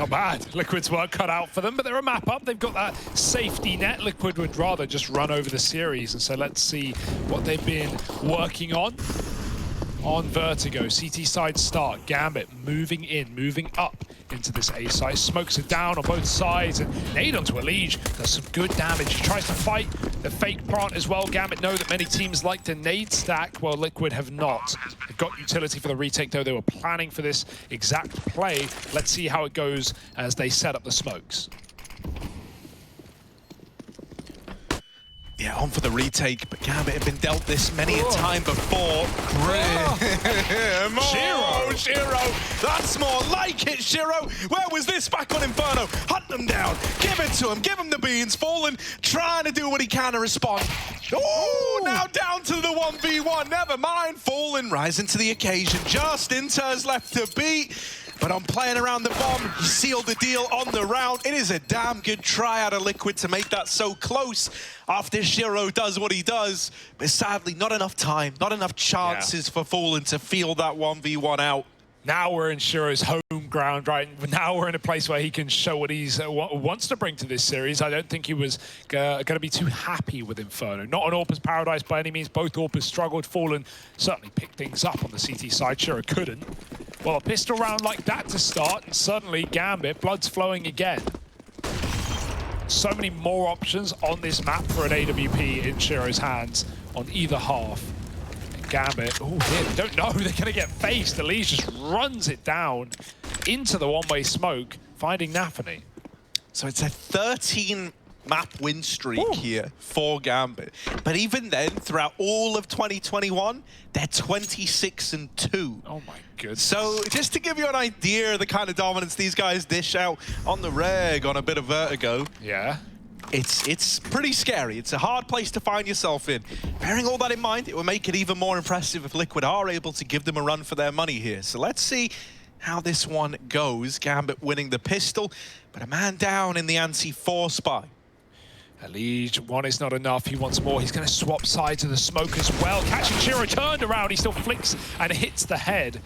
Not bad. Liquid's work cut out for them, but they're a map up. They've got that safety net. Liquid would rather just run over the series, and so let's see what they've been working on. On Vertigo, CT side start. Gambit moving in, moving up into this A site. Smokes are down on both sides, and nade onto Elige does some good damage. He tries to fight the fake plant as well. Gambit know that many teams like to nade stack, while Liquid have not. They've got utility for the retake, though. They were planning for this exact play. Let's see how it goes as they set up the smokes. Yeah, on for the retake, but Gambit have been dealt this many a time before. Grim. Shiro! That's more like it, Shiro! Where was this back on Inferno? Hunt them down, give it to him, give him the beans. Fallen trying to do what he can to respond. Oh, now down to the 1v1. Never mind, Fallen rising to the occasion. Just Inter's left to beat. But on playing around the bomb, he sealed the deal on the round. It is a damn good try out of Liquid to make that so close after Shiro does what he does. But sadly, not enough time, not enough chances for Fallen to feel that 1v1 out. Now we're in Shiro's home ground, right? Now we're in a place where he can show what he wants to bring to this series. I don't think he was going to be too happy with Inferno. Not an Orpa's Paradise by any means. Both Orpas struggled. Fallen certainly picked things up on the CT side. Shiro couldn't. Well, a pistol round like that to start, and suddenly Gambit, blood's flowing again. So many more options on this map for an AWP in Shiro's hands on either half. Gambit, oh dear, they don't know, they're going to get faced. Elige just runs it down into the one-way smoke, finding nafany. So it's a 13-map win streak here for Gambit. But even then, throughout all of 2021, they're 26-2. Oh my goodness. So just to give you an idea of the kind of dominance these guys dish out on the reg on a bit of Vertigo. Yeah. It's pretty scary. It's a hard place to find yourself in. Bearing all that in mind, it will make it even more impressive if Liquid are able to give them a run for their money here. So let's see how this one goes. Gambit winning the pistol, but a man down in the anti-4 spy. Elige, one is not enough. He wants more. He's going to swap sides of the smoke as well. Catching Shiro, turned around. He still flicks and hits the head.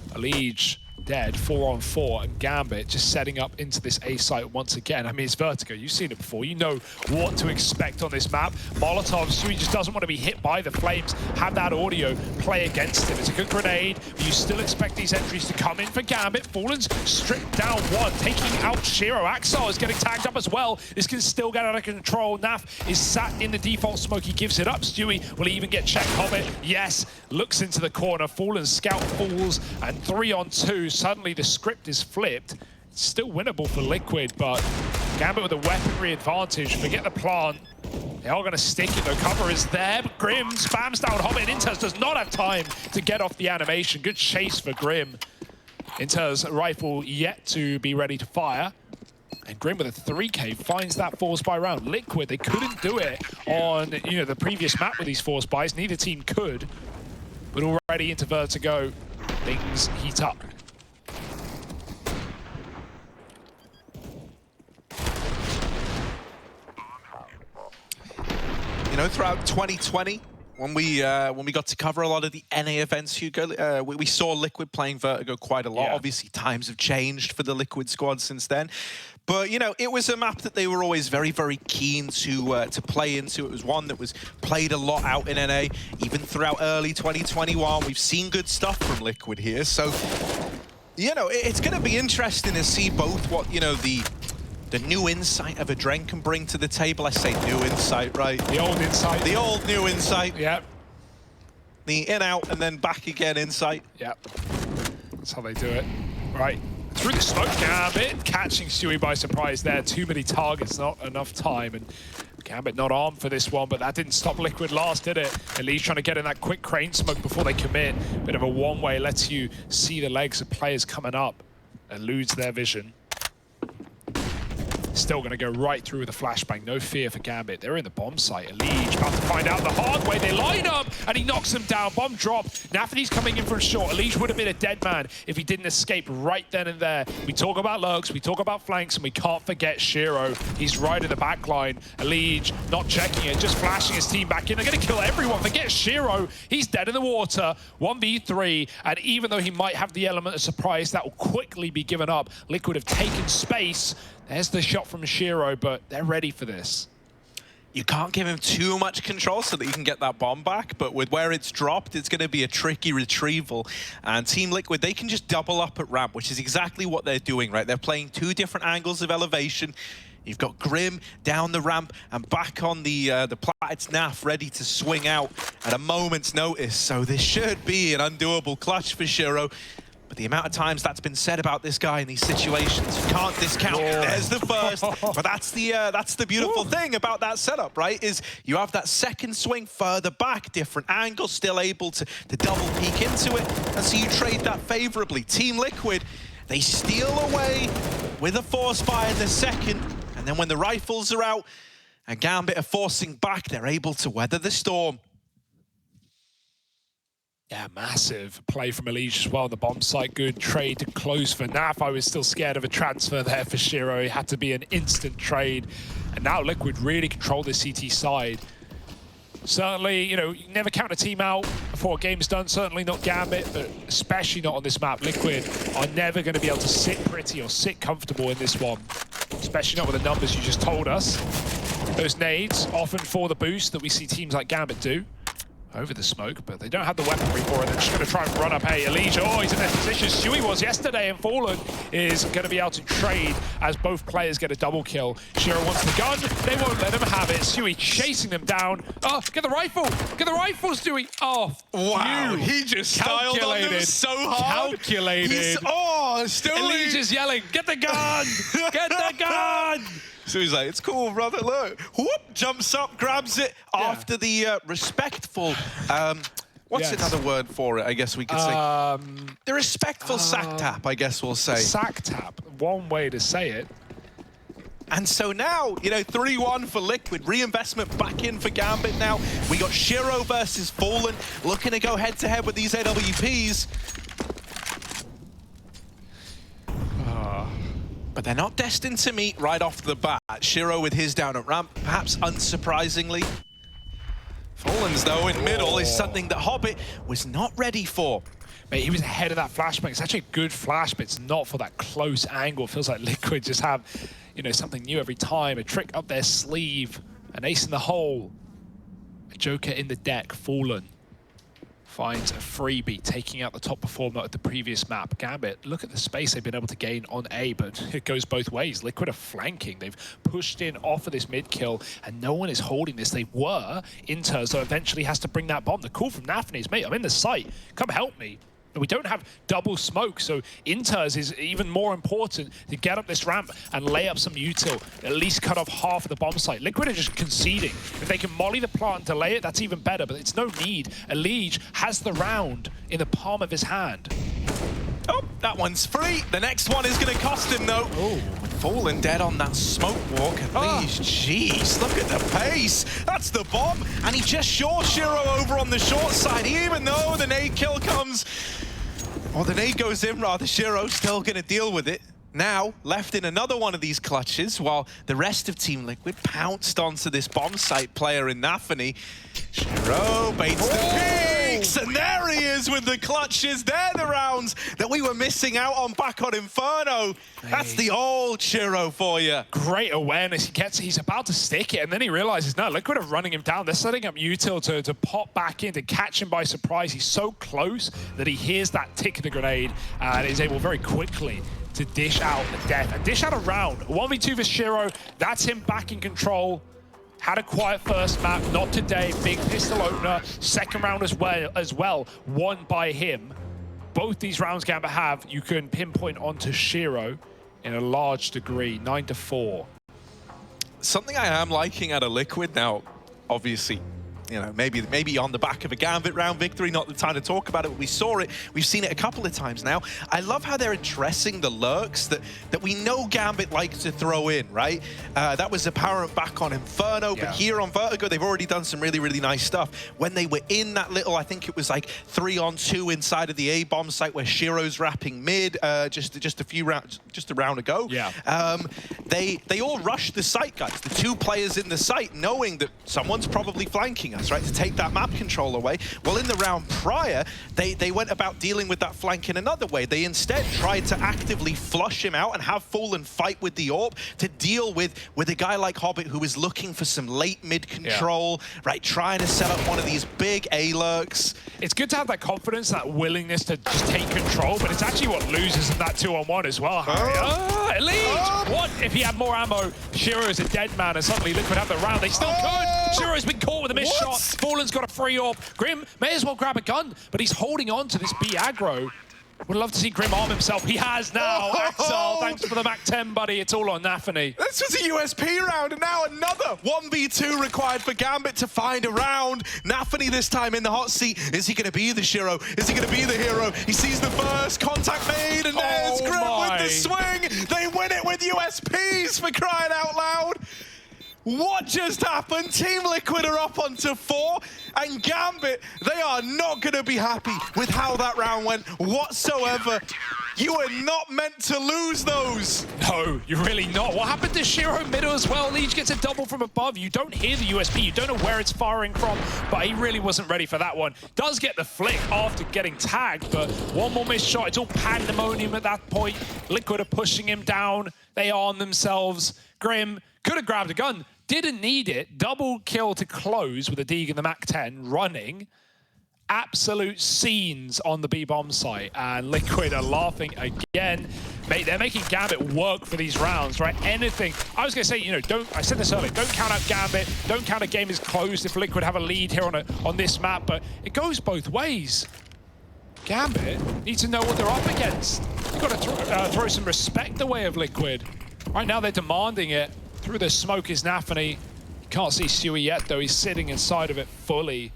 Elige dead, 4-on-4, and Gambit just setting up into this A site once again. I mean, it's Vertigo. You've seen it before. You know what to expect on this map. Molotov, Sui just doesn't want to be hit by the flames. Have that audio play against him. It's a good grenade, but you still expect these entries to come in for Gambit. Fallen's stripped down one, taking out Shiro. Axel is getting tagged up as well. This can still get out of control. Naf is sat in the default smoke. He gives it up. Stewie will he even get checked. Hobbit, yes, looks into the corner. Fallen's scout falls, and 3-on-2. Suddenly the script is flipped. It's still winnable for Liquid, but Gambit with a weaponry advantage. Forget the plant. They are going to stick it, though. Cover is there, but Grim spams down Hobbit. Inters does not have time to get off the animation. Good chase for Grim. Inters rifle yet to be ready to fire. And Grim with a 3K finds that 4-spy round. Liquid, they couldn't do it on the previous map with these 4 spies. Neither team could. But already into Vertigo, things heat up. You know, throughout 2020, when we got to cover a lot of the NA events, Hugo, we saw Liquid playing Vertigo quite a lot. Yeah. Obviously, times have changed for the Liquid squad since then. But, you know, it was a map that they were always very, very keen to play into. It was one that was played a lot out in NA. Even throughout early 2021, we've seen good stuff from Liquid here. So, you know, it's going to be interesting to see both what, you know, the new insight of Adren can bring to the table. I say new insight, right? The old insight. The old new insight. Yep. The in-out and then back again insight. Yep. That's how they do it. Right. Through the smoke, Gambit catching Stewie by surprise there. Too many targets, not enough time. And Gambit not armed for this one, but that didn't stop Liquid last, did it? Elige trying to get in that quick crane smoke before they commit. Bit of a one-way, lets you see the legs of players coming up. Eludes their vision. Still going to go right through with a flashbang. No fear for Gambit. They're in the bomb site. Elige about to find out the hard way. They line up, and he knocks them down. Bomb drop. nafany's coming in from short. Elige would have been a dead man if he didn't escape right then and there. We talk about lurks, we talk about flanks, and we can't forget Shiro. He's right in the back line. Elige not checking it, just flashing his team back in. They're going to kill everyone. Forget Shiro. He's dead in the water. 1v3, and even though he might have the element of surprise, that will quickly be given up. Liquid have taken space. There's the shot from Shiro, but they're ready for this. You can't give him too much control so that you can get that bomb back, but with where it's dropped, it's going to be a tricky retrieval. And Team Liquid, they can just double up at ramp, which is exactly what they're doing, right? They're playing two different angles of elevation. You've got Grim down the ramp and back on the plat. It's Naf ready to swing out at a moment's notice. So this should be an undoable clutch for Shiro. But the amount of times that's been said about this guy in these situations, you can't discount. There's the first, but that's the beautiful thing about that setup, right? Is you have that second swing further back, different angle, still able to double peek into it, and so you trade that favorably. Team Liquid, they steal away with a force fire in the second, and then when the rifles are out and Gambit are forcing back, they're able to weather the storm. Yeah, massive play from Elige as well on the bomb site. Good trade to close for Naf. I was still scared of a transfer there for Shiro. It had to be an instant trade. And now Liquid really control the CT side. Certainly, you know, you never count a team out before a game's done. Certainly not Gambit, but especially not on this map. Liquid are never going to be able to sit pretty or sit comfortable in this one. Especially not with the numbers you just told us. Those nades, often for the boost that we see teams like Gambit do. Over the smoke, but they don't have the weaponry for it. They're just going to try and run up. Hey, Elige, oh, he's in their position. Stewie was yesterday, and Fallen is going to be able to trade as both players get a double kill. Shiro wants the gun. They won't let him have it. Stewie chasing them down. Oh, get the rifle. Get the rifle, Stewie. Oh, wow. He just styled on them so hard. Calculated. Stewie. Elige is yelling, get the gun. Get the gun. So he's like, it's cool, brother, look. Whoop, jumps up, grabs it after the respectful, what's another word for it, I guess we could say? The respectful sack tap, I guess we'll say. Sack tap, one way to say it. And so now, you know, 3-1 for Liquid, reinvestment back in for Gambit now. We got Shiro versus Fallen, looking to go head-to-head with these AWPs. But they're not destined to meet right off the bat. Shiro with his down at ramp, perhaps unsurprisingly. Fallen's, though, in middle is something that Hobbit was not ready for. Mate, he was ahead of that flashbang. It's actually a good flash, but it's not for that close angle. It feels like Liquid just have, you know, something new every time. A trick up their sleeve, an ace in the hole, a joker in the deck. Fallen finds a freebie, taking out the top performer of the previous map. Gambit, look at the space they've been able to gain on A, but it goes both ways. Liquid are flanking. They've pushed in off of this mid kill, and no one is holding this. They were. Inter, so eventually has to bring that bomb. The call from nafany is, mate, I'm in the site. Come help me. We don't have double smoke, so Inters is even more important to get up this ramp and lay up some util, at least cut off half of the bomb site. Liquid are just conceding. If they can molly the plant and delay it, that's even better, but it's no need. Elige has the round in the palm of his hand. Oh, that one's free. The next one is going to cost him, though. Oh. Fallen dead on that smoke walk. Elige, jeez, look at the pace. That's the bomb. And he just short Shiro over on the short side, even though the nade kill comes. Or the nade goes in, rather. Shiro's still going to deal with it. Now, left in another one of these clutches, while the rest of Team Liquid pounced onto this bomb site player in nafany. Shiro baits the peaks, and there he is with the clutches. They're the rounds that we were missing out on back on Inferno. That's the old Shiro for you. Great awareness. He's about to stick it, and then he realizes, no, Liquid are running him down. They're setting up util to pop back in, to catch him by surprise. He's so close that he hears that tick of the grenade and is able very quickly to dish out the death and dish out a round. 1v2 for Shiro. That's him back in control. Had a quiet first map, not today. Big pistol opener. Second round as well, won by him. Both these rounds Gambit have, you can pinpoint onto Shiro in a large degree, 9-4. Something I am liking out of Liquid now, obviously, you know, maybe on the back of a Gambit round victory, not the time to talk about it, but we saw it. We've seen it a couple of times now. I love how they're addressing the lurks that we know Gambit likes to throw in, right? That was apparent back on Inferno, but here on Vertigo, they've already done some really, really nice stuff. When they were in that little, I think it was like 3-on-2 inside of the A-bomb site where Shiro's wrapping mid just a round ago. They all rushed the site, guys. The 2 players in the site, knowing that someone's probably flanking us, right, to take that map control away. Well, in the round prior, they went about dealing with that flank in another way. They instead tried to actively flush him out and have Fallen fight with the AWP to deal with a guy like Hobbit who is looking for some late mid control, right, trying to set up one of these big A-lurks. It's good to have that confidence, that willingness to just take control, but it's actually what loses in that 2-on-1 as well, Harry. Elite! What if he had more ammo? Shiro is a dead man, and suddenly Liquid have the round. They still could. Shiro's been caught with a missed shot. Fallen's got a free AWP. Grim may as well grab a gun, but he's holding on to this B aggro. Would love to see Grim arm himself. He has now. Axel, thanks for the Mac 10, buddy. It's all on nafany. This was a USP round, and now another 1v2 required for Gambit to find a round. nafany this time in the hot seat. Is he going to be the Shiro? Is he going to be the hero? He sees the first contact made, and there's Grim with the swing. They win it with USPs, for crying out loud. What just happened? Team Liquid are up onto 4, and Gambit, they are not going to be happy with how that round went whatsoever. You are not meant to lose those. No, you're really not. What happened to Shiro middle as well? Leech gets a double from above. You don't hear the USP. You don't know where it's firing from, but he really wasn't ready for that one. Does get the flick after getting tagged, but one more missed shot. It's all pandemonium at that point. Liquid are pushing him down. They arm themselves. Grim could have grabbed a gun. Didn't need it. Double kill to close with a Deeg and the Mac 10 running. Absolute scenes on the B-bomb site, and Liquid are laughing again. Mate, they're making Gambit work for these rounds, right? Anything. I was going to say, you know, I said this earlier, don't count out Gambit. Don't count a game is closed if Liquid have a lead here on this map, but it goes both ways. Gambit need to know what they're up against. You've got to throw some respect the way of Liquid. Right now, they're demanding it. Through the smoke is nafany. You can't see Stewie yet, though. He's sitting inside of it fully.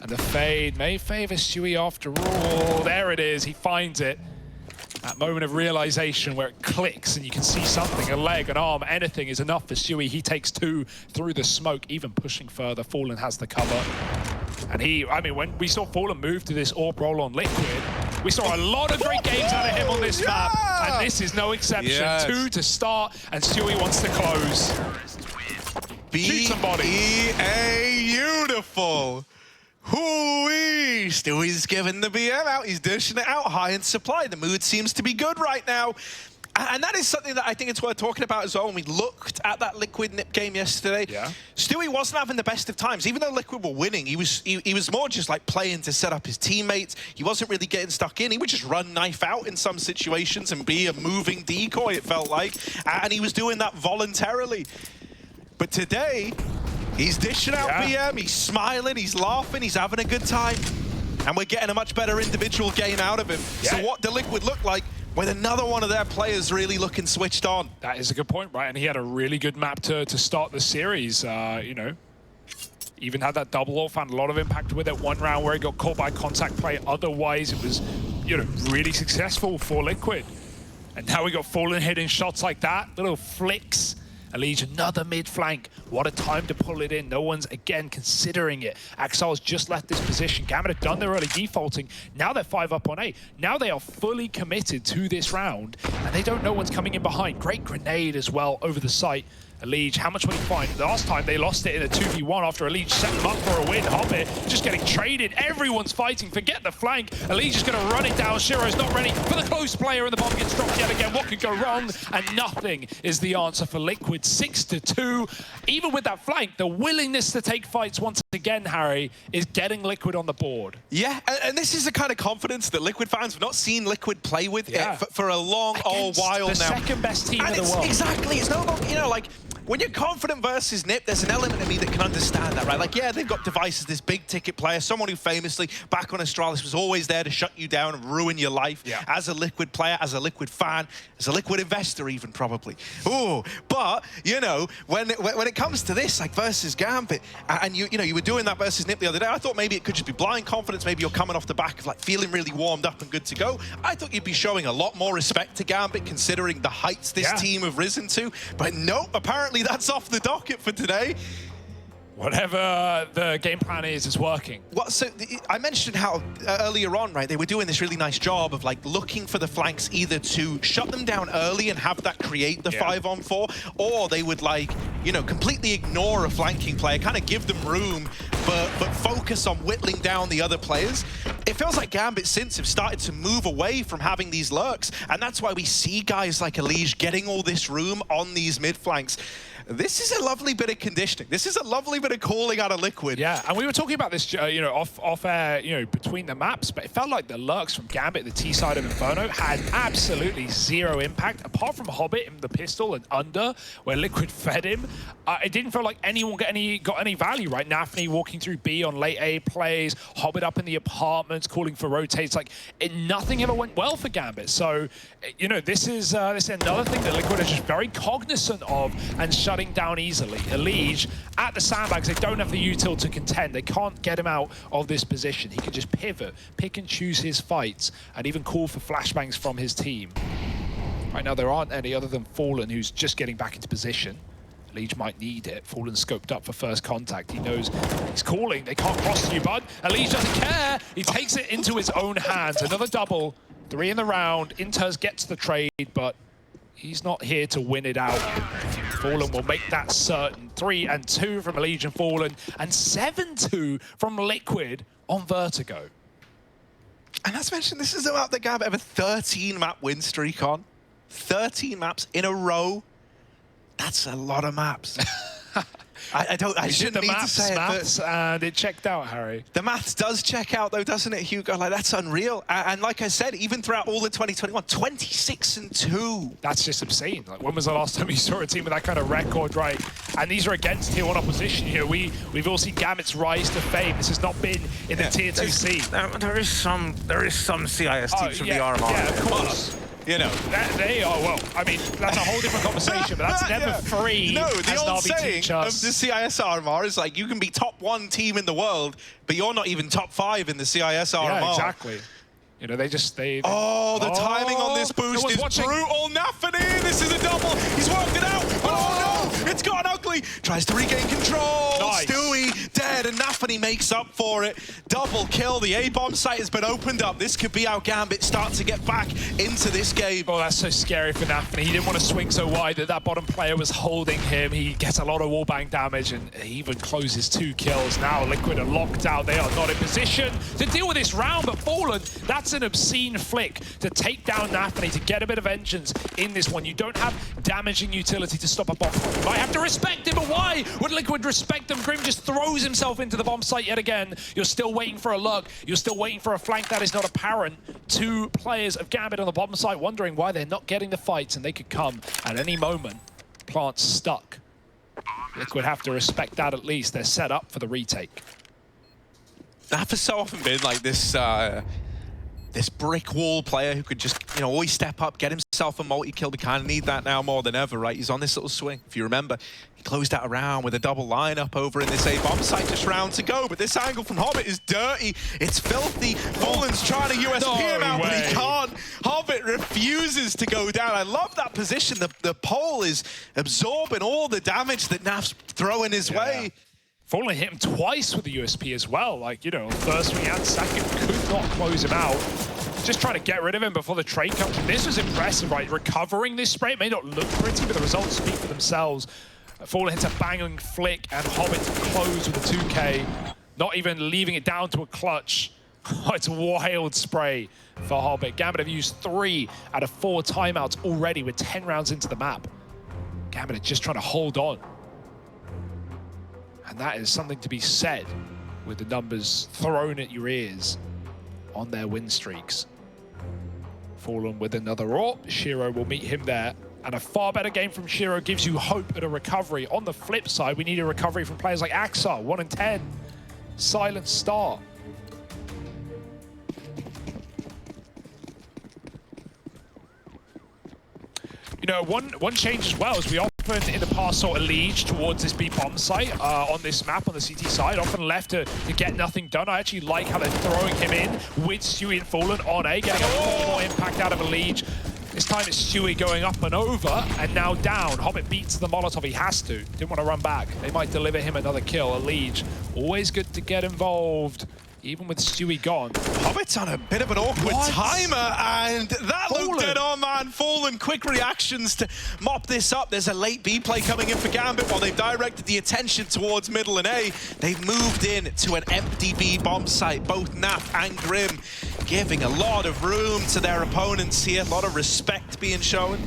And the fade may favor Stewie after all. There it is. He finds it. That moment of realization where it clicks and you can see something, a leg, an arm, anything is enough for Stewie. He takes 2 through the smoke, even pushing further. Fallen has the cover. And I mean, when we saw Fallen move to this AWP roll on Liquid, we saw a lot of great games out of him on this map. And this is no exception. 2 to start, and Stewie wants to close. Shoot somebody. Beautiful. Hoo-wee! Stewie's giving the BM out. He's dishing it out high in supply. The mood seems to be good right now. And that is something that I think it's worth talking about as well. When we looked at that Liquid Nip game yesterday, Stewie wasn't having the best of times. Even though Liquid were winning, he was more just like playing to set up his teammates. He wasn't really getting stuck in. He would just run knife out in some situations and be a moving decoy, it felt like. And he was doing that voluntarily. But today, he's dishing out BM, he's smiling, he's laughing, he's having a good time. And we're getting a much better individual game out of him. So what do Liquid look like with another one of their players really looking switched on? That is a good point, right? And he had a really good map to start the series, you know. Even had that double off, and a lot of impact with it. One round where he got caught by contact play. Otherwise, it was, you know, really successful for Liquid. And now we got Fallen hitting shots like that, little flicks. Elige, another mid flank. What a time to pull it in. No one's, again, considering it. Axel's just left this position. Gambit have done their early defaulting. Now they're 5 up on A. Now they are fully committed to this round, and they don't know what's coming in behind. Great grenade as well over the site. Elige, how much will he find? Last time they lost it in a 2v1 after Elige set them up for a win. Hobbit just getting traded. Everyone's fighting. Forget the flank. Elige is going to run it down. Shiro's not ready for the close player, and the bomb gets dropped yet again. What could go wrong? And nothing is the answer for Liquid. 6-2. Even with that flank, the willingness to take fights once again, Harry, is getting Liquid on the board. Yeah, and this is the kind of confidence that Liquid fans have not seen Liquid play with for a long while now. The second best team in the world. Exactly. It's no longer, you know, like, when you're confident versus Nip, there's an element of me that can understand that, right? Like, yeah, they've got Device as this big-ticket player, someone who famously, back on Astralis, was always there to shut you down and ruin your life as a Liquid player, as a Liquid fan, as a Liquid investor even, probably. Ooh, but, you know, when it comes to this, like, versus Gambit, and you know, you were doing that versus Nip the other day, I thought maybe it could just be blind confidence, maybe you're coming off the back of, like, feeling really warmed up and good to go. I thought you'd be showing a lot more respect to Gambit, considering the heights this team have risen to, but nope, apparently that's off the docket for today. Whatever the game plan is working. Well, so I mentioned how earlier on, right, they were doing this really nice job of like looking for the flanks either to shut them down early and have that create the 5-on-4, or they would like, you know, completely ignore a flanking player, kind of give them room, but focus on whittling down the other players. It feels like Gambit since have started to move away from having these lurks, and that's why we see guys like Elige getting all this room on these mid flanks. This is a lovely bit of conditioning. This is a lovely bit of calling out of Liquid. Yeah, and we were talking about this, you know, off air, you know, between the maps, but it felt like the lurks from Gambit, the T side of Inferno, had absolutely zero impact, apart from Hobbit and the pistol and under, where Liquid fed him. It didn't feel like anyone got any value, right? Nafany walking through B on late A plays, Hobbit up in the apartments, calling for rotates. Like, nothing ever went well for Gambit. So, you know, this is another thing that Liquid is just very cognizant of and shutting down easily. Elige, at the sandbags, they don't have the util to contend. They can't get him out of this position. He can just pivot, pick and choose his fights, and even call for flashbangs from his team. Right now, there aren't any other than Fallen, who's just getting back into position. Elige might need it. Fallen scoped up for first contact. He knows he's calling. They can't cross you, bud. Elige doesn't care. He takes it into his own hands. Another double. 3 in the round. Inters gets the trade, but he's not here to win it out. Fallen will make that certain. 3 and 2 from Elige and Fallen, and 7-2 from Liquid on Vertigo. And as mentioned, this is a map that Gambit have a 13-map win streak on. 13 maps in a row. That's a lot of maps. I shouldn't need to say it, and it checked out, Harry. The maths does check out, though, doesn't it, Hugo? Like, that's unreal. And like I said, even throughout all the 2021, 26 and 2. That's just obscene. Like, when was the last time you saw a team with that kind of record, right? And these are against Tier 1 opposition. You know, we've all seen Gambit's rise to fame. This has not been in the Tier 2 scene. There is some CIS teams from the RMR. Yeah, of course. You know, they are, well, I mean, that's a whole different conversation, but that's never free. No, the old saying of the CIS RMR is like, you can be top 1 team in the world, but you're not even top 5 in the CIS RMR. Yeah, exactly. You know, they oh, the timing on this boost is brutal. nafany, this is a double. He's worked it out. Oh no, it's gone ugly. Tries to regain control. Nice. Stewie dead, and nafany makes up for it. Double kill. The A-bomb site has been opened up. This could be how Gambit start to get back into this game. Oh, that's so scary for nafany. He didn't want to swing so wide that bottom player was holding him. He gets a lot of wallbang damage, and he even closes 2 kills. Now Liquid are locked out. They are not in position to deal with this round, but Fallen, that's an obscene flick to take down nafany, to get a bit of vengeance in this one. You don't have damaging utility to stop a bomb. You might have to respect him, but why would Liquid respect them? Grim just throws himself into the bomb site yet again. You're still waiting for a lurk. You're still waiting for a flank that is not apparent. 2 players of Gambit on the bottom site wondering why they're not getting the fights, and they could come at any moment. Plant's stuck. Liquid have to respect that at least. They're set up for the retake. That has so often been like this this brick wall player who could just, you know, always step up, get himself a multi-kill. We kind of need that now more than ever, right? He's on this little swing. If you remember, he closed out a round with a double lineup over in this A-bomb site, just round to go. But this angle from Hobbit is dirty. It's filthy. Fallen's trying to USP him out, but he can't. Hobbit refuses to go down. I love that position. The pole is absorbing all the damage that Naf's throwing his way. Fallen hit him twice with the USP as well. Like, you know, first swing and second, could not close him out. Just trying to get rid of him before the trade comes. This was impressive, right? Recovering this spray. It may not look pretty, but the results speak for themselves. Fallen hits a banging flick, and Hobbit close with a 2K. Not even leaving it down to a clutch. It's a wild spray for Hobbit. Gambit have used 3 out of 4 timeouts already with 10 rounds into the map. Gambit are just trying to hold on. And that is something to be said with the numbers thrown at your ears on their win streaks. Fallen with another AWP. Shiro will meet him there. And a far better game from Shiro gives you hope at a recovery. On the flip side, we need a recovery from players like Axar, 1 in 10. Silent start. You know, one change as well is we often in the past saw Elige towards this B bomb site on this map on the CT side, often left to get nothing done. I actually like how they're throwing him in with Stewie and Fallen on A, getting a lot more impact out of Elige. This time it's Stewie going up and over, and now down. Hobbit beats the Molotov, he has to. Didn't want to run back. They might deliver him another kill. Elige, always good to get involved, even with Stewie gone. Hobbit's on a bit of an awkward timer, and that looked dead on, man. Fallen, quick reactions to mop this up. There's a late B play coming in for Gambit while they've directed the attention towards middle and A. They've moved in to an empty B bomb site, both Naf and Grim, giving a lot of room to their opponents here. A lot of respect being shown.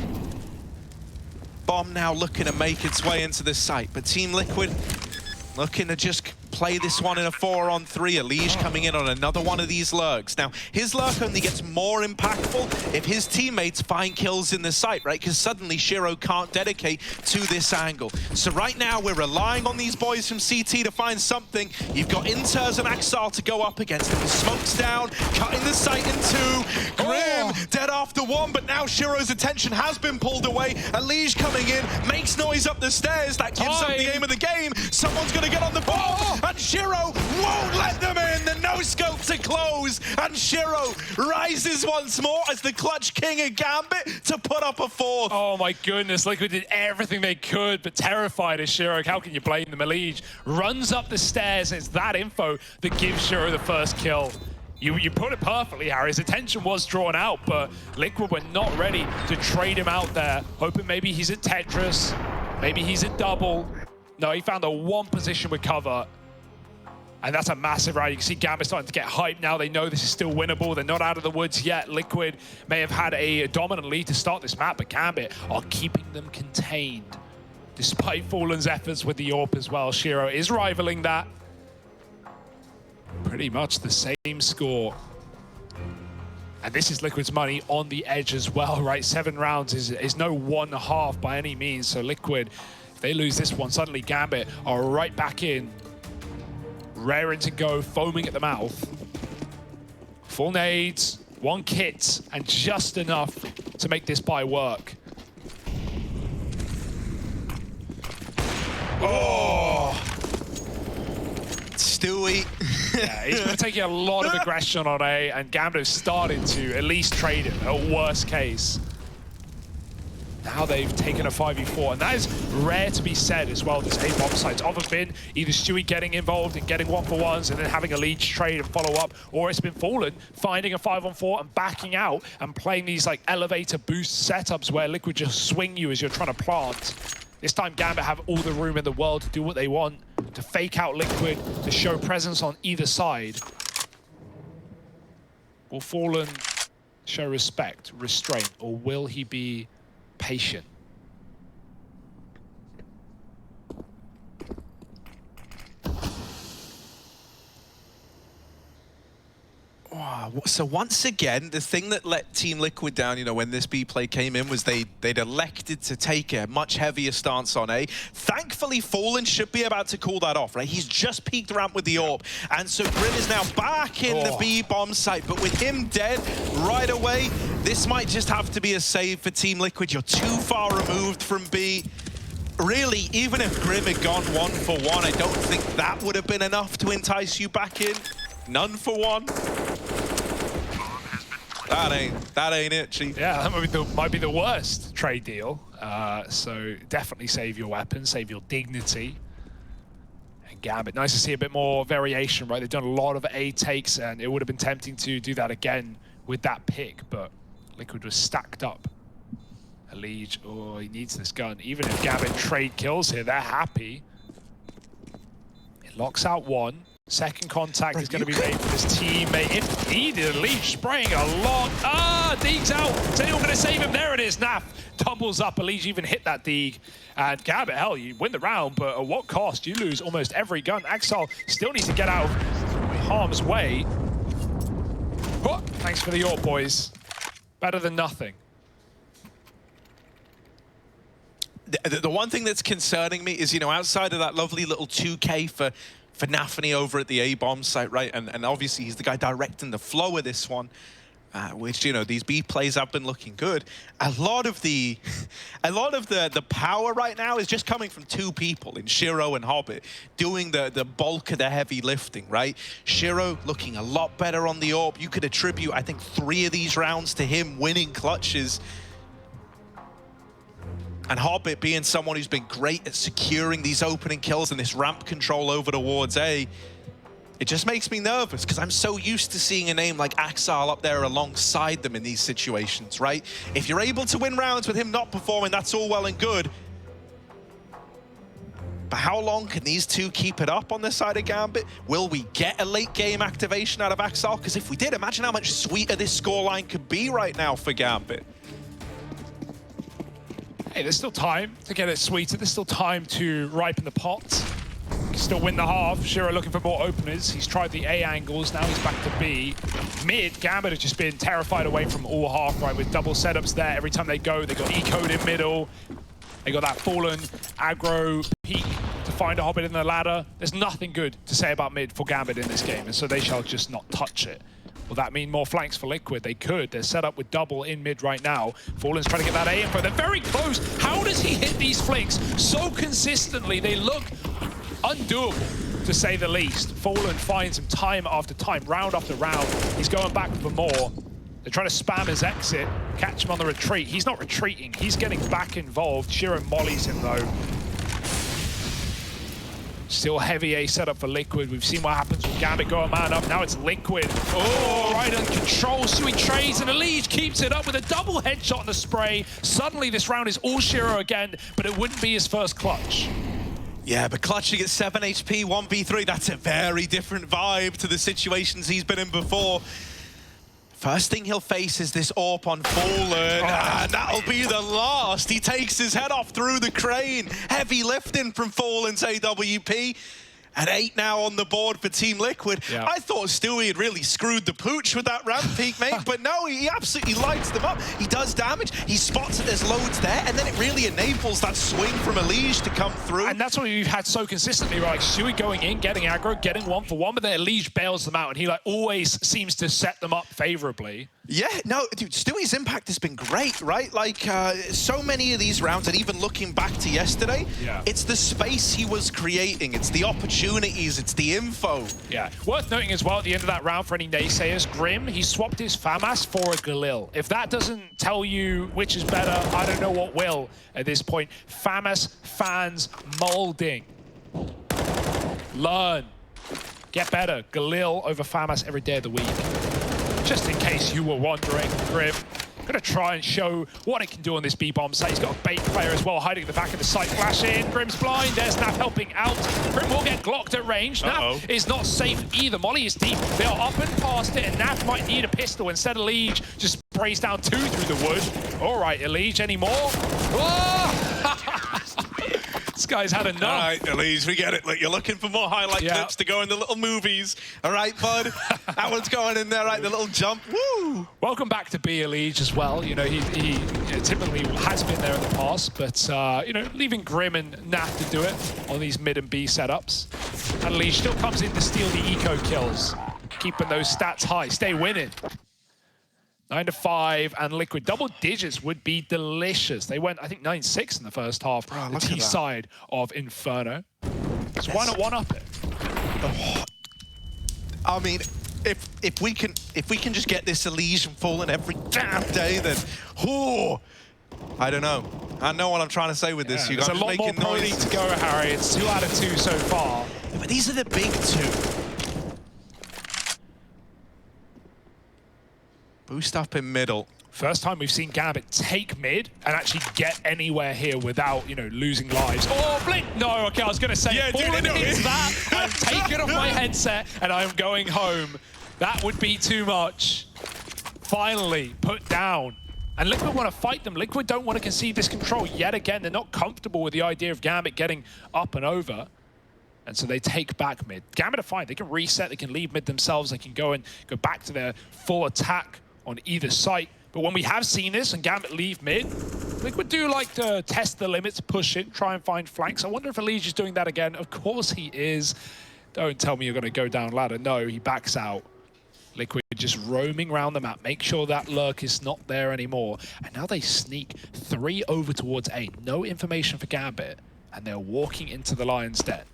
Bomb now looking to make its way into the site, but Team Liquid looking to just play this one in a 4-on-3. Elige coming in on another one of these lurks. Now, his lurk only gets more impactful if his teammates find kills in the site, right? Because suddenly Shiro can't dedicate to this angle. So right now, we're relying on these boys from CT to find something. You've got Inters and Axar to go up against them. The smoke's down, cutting the site in 2. Grim dead after 1, but now Shiro's attention has been pulled away. Elige coming in, makes noise up the stairs. That gives up the aim of the game. Someone's going to get on the ball. And Shiro won't let them in. The no-scope to close. And Shiro rises once more as the clutch king of Gambit to put up a 4th. Oh my goodness, Liquid did everything they could, but terrified as Shiro. How can you blame them? Elige runs up the stairs. It's that info that gives Shiro the first kill. You put it perfectly, Harry. His attention was drawn out, but Liquid were not ready to trade him out there, hoping maybe he's at Tetris, maybe he's at double. No, he found the one position with cover. And that's a massive round. You can see Gambit starting to get hyped now. They know this is still winnable. They're not out of the woods yet. Liquid may have had a dominant lead to start this map, but Gambit are keeping them contained. Despite Fallen's efforts with the AWP as well. Shiro is rivaling that. Pretty much the same score. And this is Liquid's money on the edge as well, right? 7 rounds is no 1/2 by any means. So Liquid, if they lose this one, suddenly Gambit are right back in. Raring to go, foaming at the mouth. Full nades, 1 kit, and just enough to make this buy work. Oh! Stewie. Yeah, he's been taking a lot of aggression on A, and Gambit has started to at least trade it, at worst case. Now they've taken a 5v4, and that is rare to be said as well. This A bomb site's often been either Stewie getting involved and getting 1-for-1s and then having a lead trade and follow up, or it's been Fallen finding a 5-on-4 and backing out and playing these like elevator boost setups where Liquid just swing you as you're trying to plant. This time Gambit have all the room in the world to do what they want, to fake out Liquid, to show presence on either side. Will Fallen show respect, restraint, or will he be patient? Wow. So once again, the thing that let Team Liquid down, you know, when this B play came in was they'd elected to take a much heavier stance on A. Thankfully, Fallen should be about to call that off, right? He's just peaked ramp with the AWP. And so Grim is now back in the B bomb site. But with him dead right away, this might just have to be a save for Team Liquid. You're too far removed from B. Really, even if Grim had gone 1-for-1, I don't think that would have been enough to entice you back in. None for 1. That ain't it, Chief. Yeah, that might be the worst trade deal. So definitely save your weapons, save your dignity. And Gambit, nice to see a bit more variation, right? They've done a lot of A takes, and it would have been tempting to do that again with that pick, but Liquid was stacked up. Elige, oh, he needs this gun. Even if Gambit trade kills here, they're happy. It locks out 1. Second contact is going to be made for this teammate. If needed, Elige spraying a lot. Deeg's out. Is anyone going to save him? There it is. Naf doubles up. Elige even hit that Deeg. And Gambit, hell, you win the round, but at what cost? You lose almost every gun. Axel still needs to get out of harm's way. Oh, thanks for the AWP, boys. Better than nothing. The one thing that's concerning me is, you know, outside of that lovely little 2K for nafany over at the A-bomb site, right? And obviously he's the guy directing the flow of this one, which, you know, these B plays have been looking good. A lot of the power right now is just coming from two people in Shiro and Hobbit, doing the bulk of the heavy lifting, right? Shiro looking a lot better on the AWP. You could attribute, I think, 3 of these rounds to him winning clutches. And Hobbit being someone who's been great at securing these opening kills and this ramp control over towards A. It just makes me nervous because I'm so used to seeing a name like Axal up there alongside them in these situations, right? If you're able to win rounds with him not performing, that's all well and good. But how long can these two keep it up on this side of Gambit? Will we get a late game activation out of Axal? Because if we did, imagine how much sweeter this scoreline could be right now for Gambit. Hey, there's still time to get it sweeter. There's still time to ripen the pot. Can still win the half. Shiro looking for more openers. He's tried the A angles. Now he's back to B. Mid, Gambit has just been terrified away from all half, right? With double setups there. Every time they go, they got eco'd in middle. They got that fallen aggro peak to find a Hobbit in the ladder. There's nothing good to say about mid for Gambit in this game, and so they shall just not touch it. Will that mean more flanks for Liquid? They could. They're set up with double in mid right now. Fallen's trying to get that A info. They're very close. How does he hit these flanks so consistently? They look undoable, to say the least. Fallen finds him time after time, round after round. He's going back for more. They're trying to spam his exit, catch him on the retreat. He's not retreating. He's getting back involved. Shiro mollies him, though. Still heavy A setup for Liquid. We've seen what happens with Gambit going man up. Now it's Liquid. Oh, right on control. Sui trades and Elige keeps it up with a double headshot on the spray. Suddenly this round is all Shiro again, but it wouldn't be his first clutch. Yeah, but clutching at 7 HP, 1v3, that's a very different vibe to the situations he's been in before. First thing he'll face is this AWP on Fallen, and that'll be the last. He takes his head off through the crane. Heavy lifting from Fallen's AWP. And 8 now on the board for Team Liquid. Yeah. I thought Stewie had really screwed the pooch with that ramp peak, mate, but no, he absolutely lights them up. He does damage, he spots that there's loads there, and then it really enables that swing from Elige to come through. And that's what we've had so consistently, right? Stewie going in, getting aggro, getting 1-for-1, but then Elige bails them out, and he like always seems to set them up favorably. Yeah, no, dude, Stewie's impact has been great, right? Like, so many of these rounds, and even looking back to yesterday, it's the space he was creating, it's the opportunities, it's the info. Yeah, worth noting as well, at the end of that round for any naysayers, Grim, he swapped his FAMAS for a Galil. If that doesn't tell you which is better, I don't know what will at this point. FAMAS fans molding. Learn. Get better. Galil over FAMAS every day of the week. Just in case you were wondering, Grim, gonna try and show what it can do on this B-bomb site. He's got a bait player as well, hiding at the back of the site. Flash in, Grim's blind, there's Naf helping out. Grim will get glocked at range. Naf is not safe either. Molly is deep. They are up and past it, and Naf might need a pistol. Instead, Elige just sprays down 2 through the wood. All right, Elige, any more? This guy's had enough. All right, Elige, we get it. Look, you're looking for more highlight clips to go in the little movies. All right, bud? That one's going in there, right? The little jump. Woo! Welcome back to B, Elige, as well. You know, he typically has been there in the past, but, you know, leaving Grim and Naf to do it on these mid and B setups. And Elige still comes in to steal the eco kills, keeping those stats high. Stay winning. 9-5, and Liquid double digits would be delicious. They went, I think, 9-6 in the first half. The T side of Inferno. So why not one-up it? I mean, if we can just get this Elige and Fallen every damn day, then I don't know. I know what I'm trying to say with this. You guys are making noise. There's a lot more pro to go, Harry. It's 2 out of 2 so far. Yeah, but these are the big 2. Boost up in middle. First time we've seen Gambit take mid and actually get anywhere here without, you know, losing lives. Oh, blink! No, okay, I was going to say, Fallen hits that. I'm taking off my headset and I'm going home. That would be too much. Finally, put down. And Liquid want to fight them. Liquid don't want to concede this control yet again. They're not comfortable with the idea of Gambit getting up and over. And so they take back mid. Gambit are fine. They can reset. They can leave mid themselves. They can go back to their full attack on either site. But when we have seen this and Gambit leave mid, Liquid do like to test the limits, push it, try and find flanks. I wonder if Elige is doing that again. Of course he is. Don't tell me you're going to go down ladder. No, he backs out. Liquid just roaming around the map. Make sure that lurk is not there anymore. And now they sneak 3 over towards A. No information for Gambit. And they're walking into the Lion's Den.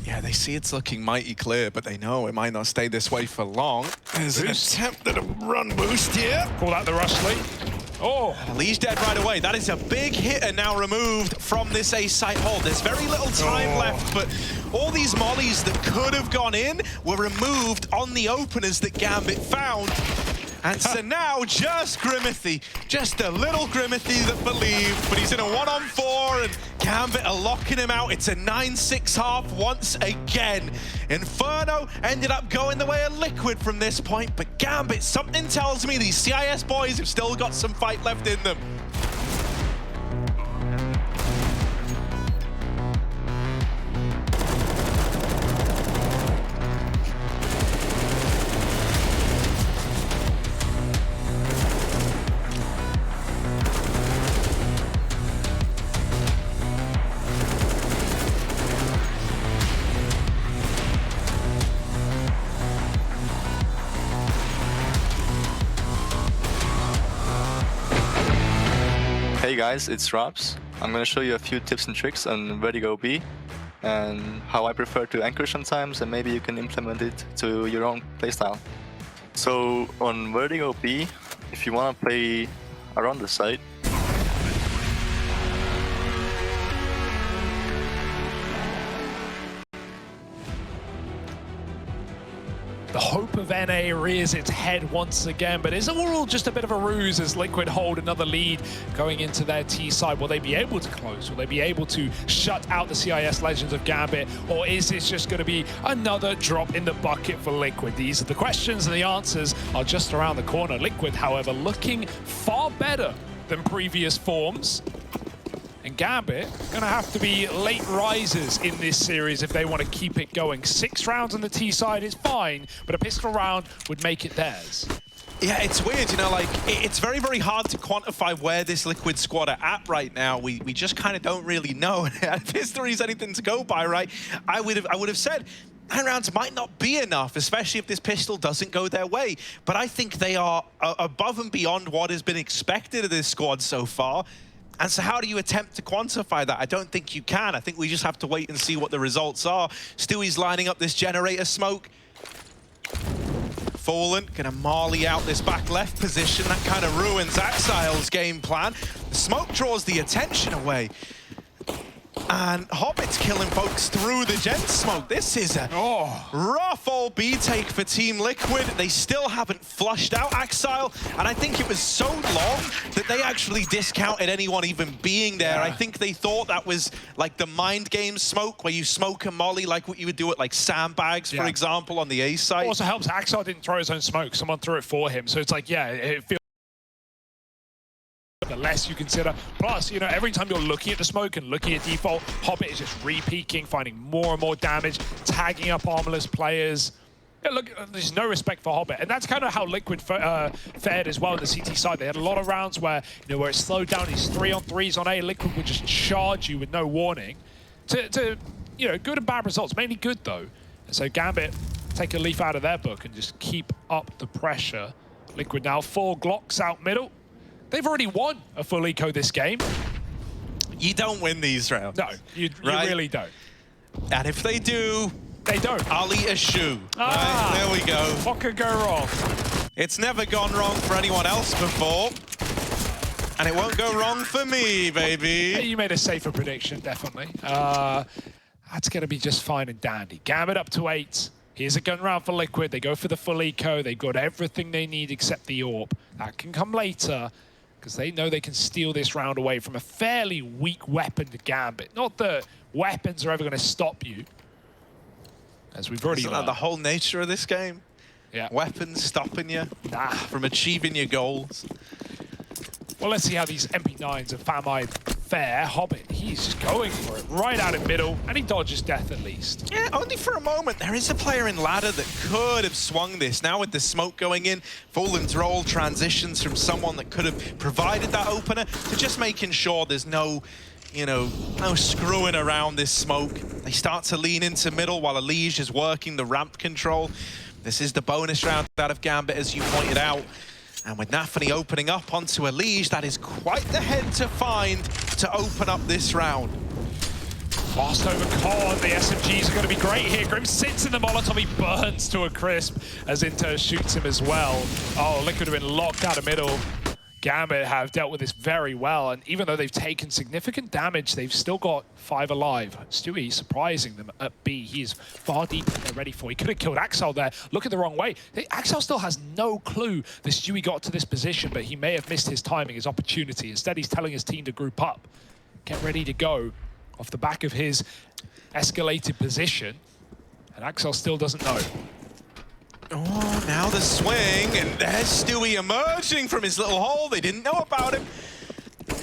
Yeah, they see it's looking mighty clear, but they know it might not stay this way for long. There's an attempt at a run boost here. Call that the rush lead. Oh! Lee's dead right away. That is a big hitter now removed from this A site hold. There's very little time left, but all these mollies that could have gone in were removed on the openers that Gambit found. And so now just Grimithy, just a little Grimithy that believed, but he's in a 1-on-4 and Gambit are locking him out. It's a 9-6 half once again. Inferno ended up going the way of Liquid from this point, but Gambit, something tells me these CIS boys have still got some fight left in them. Hey guys, it's Robs. I'm going to show you a few tips and tricks on Vertigo B and how I prefer to anchor sometimes, and maybe you can implement it to your own playstyle. So on Vertigo B, if you want to play around the site, The hope of NA rears its head once again, but is it all just a bit of a ruse as Liquid hold another lead going into their T side? Will they be able to close? Will they be able to shut out the CIS Legends of Gambit? Or is this just going to be another drop in the bucket for Liquid? These are the questions, and the answers are just around the corner. Liquid, however, looking far better than previous forms. And Gambit going to have to be late risers in this series if they want to keep it going. 6 rounds on the T side is fine, but a pistol round would make it theirs. Yeah, it's weird, you know, like, it's very, very hard to quantify where this Liquid squad are at right now. We just kind of don't really know. If history is anything to go by, right, I would have said 9 rounds might not be enough, especially if this pistol doesn't go their way. But I think they are above and beyond what has been expected of this squad so far. And so how do you attempt to quantify that? I don't think you can. I think we just have to wait and see what the results are. Stewie's lining up this generator smoke. Fallen, gonna Marley out this back left position. That kind of ruins Axile's game plan. The smoke draws the attention away. And Hobbit's killing folks through the gen smoke. This is a rough old B take for Team Liquid. They still haven't flushed out Axile, and I think it was so long that they actually discounted anyone even being there. I think they thought that was like the mind game smoke, where you smoke a molly like what you would do at like sandbags, for example, on the A site. Also helps Axile didn't throw his own smoke. Someone threw it for him. So it's like, yeah, it feels the less you consider. Plus, you know, every time you're looking at the smoke and looking at default, Hobbit is just re-peeking, finding more and more damage, tagging up armorless players. Yeah, look, there's no respect for Hobbit. And that's kind of how Liquid fared as well on the CT side. They had a lot of rounds where, you know, where it slowed down these 3-on-3s on A. Liquid would just charge you with no warning. To you know, good and bad results, mainly good though. And so Gambit take a leaf out of their book and just keep up the pressure. Liquid now 4 Glocks out middle. They've already won a full eco this game. You don't win these rounds. No, you really don't. And if they do, they don't. I'll eat a shoe. Right, there we go. What could go wrong? It's never gone wrong for anyone else before. And it won't go wrong for me, baby. You made a safer prediction, definitely. That's going to be just fine and dandy. Gambit up to 8. Here's a gun round for Liquid. They go for the full eco. They've got everything they need except the AWP. That can come later, because they know they can steal this round away from a fairly weak weapon to Gambit. Not that weapons are ever going to stop you, as we've already Isn't learned. that the whole nature of this game? Yeah. Weapons stopping you from achieving your goals. Well, let's see how these MP9s and FAMI fair. Hobbit, he's just going for it right out in middle, and he dodges death at least. Yeah, only for a moment. There is a player in ladder that could have swung this. Now with the smoke going in, Fallen's role transitions from someone that could have provided that opener to just making sure there's no, no screwing around this smoke. They start to lean into middle while Elige is working the ramp control. This is the bonus round out of Gambit, as you pointed out. And with nafany opening up onto Elige, that is quite the head to find to open up this round. Fast over Con, the SMGs are going to be great here. Grim sits in the Molotov, he burns to a crisp as Inter shoots him as well. Oh, Liquid have been locked out of middle. Gambit have dealt with this very well, and even though they've taken significant damage, they've still got 5 alive. Stewie surprising them at B. He's far deeper than they're ready for. He could have killed Axel there. Look at the wrong way. Axel still has no clue that Stewie got to this position, but he may have missed his timing, his opportunity. Instead, he's telling his team to group up, get ready to go off the back of his escalated position, and Axel still doesn't know. Oh, now the swing, and there's Stewie emerging from his little hole. They didn't know about him.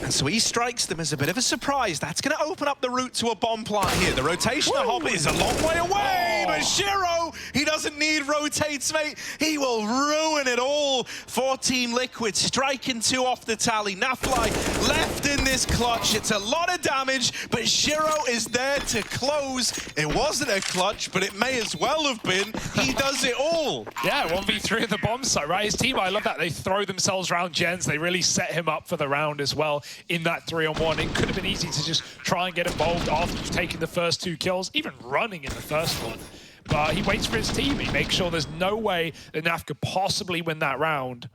And so he strikes them as a bit of a surprise. That's going to open up the route to a bomb plant here. The rotation of Hobbit is a long way away, but Shiro, he doesn't need rotates, mate. He will ruin it all for Team Liquid, striking 2 off the tally. nafany left in this clutch. It's a lot of damage, but Shiro is there to close. It wasn't a clutch, but it may as well have been. He does it all. Yeah, 1v3 at the bomb site, right? His team, I love that. They throw themselves around gens. They really set him up for the round as well. In that 3-on-1, it could have been easy to just try and get involved after you've taken the first 2 kills, even running in the first one. But he waits for his team. He makes sure there's no way that Naf could possibly win that round.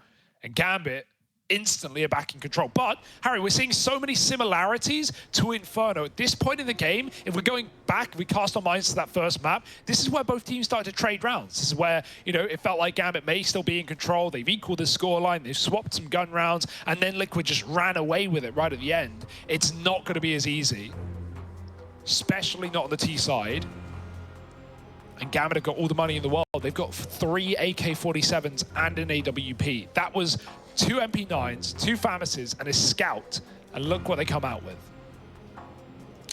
And Gambit instantly are back in control. But, Harry, we're seeing so many similarities to Inferno. At this point in the game, if we're going back, we cast our minds to that first map, this is where both teams started to trade rounds. This is where, it felt like Gambit may still be in control. They've equaled the scoreline. They've swapped some gun rounds, and then Liquid just ran away with it right at the end. It's not going to be as easy, especially not on the T side. And Gambit have got all the money in the world. They've got 3 AK-47s and an AWP. That was 2 MP9s, 2 Famises, and a Scout. And look what they come out with.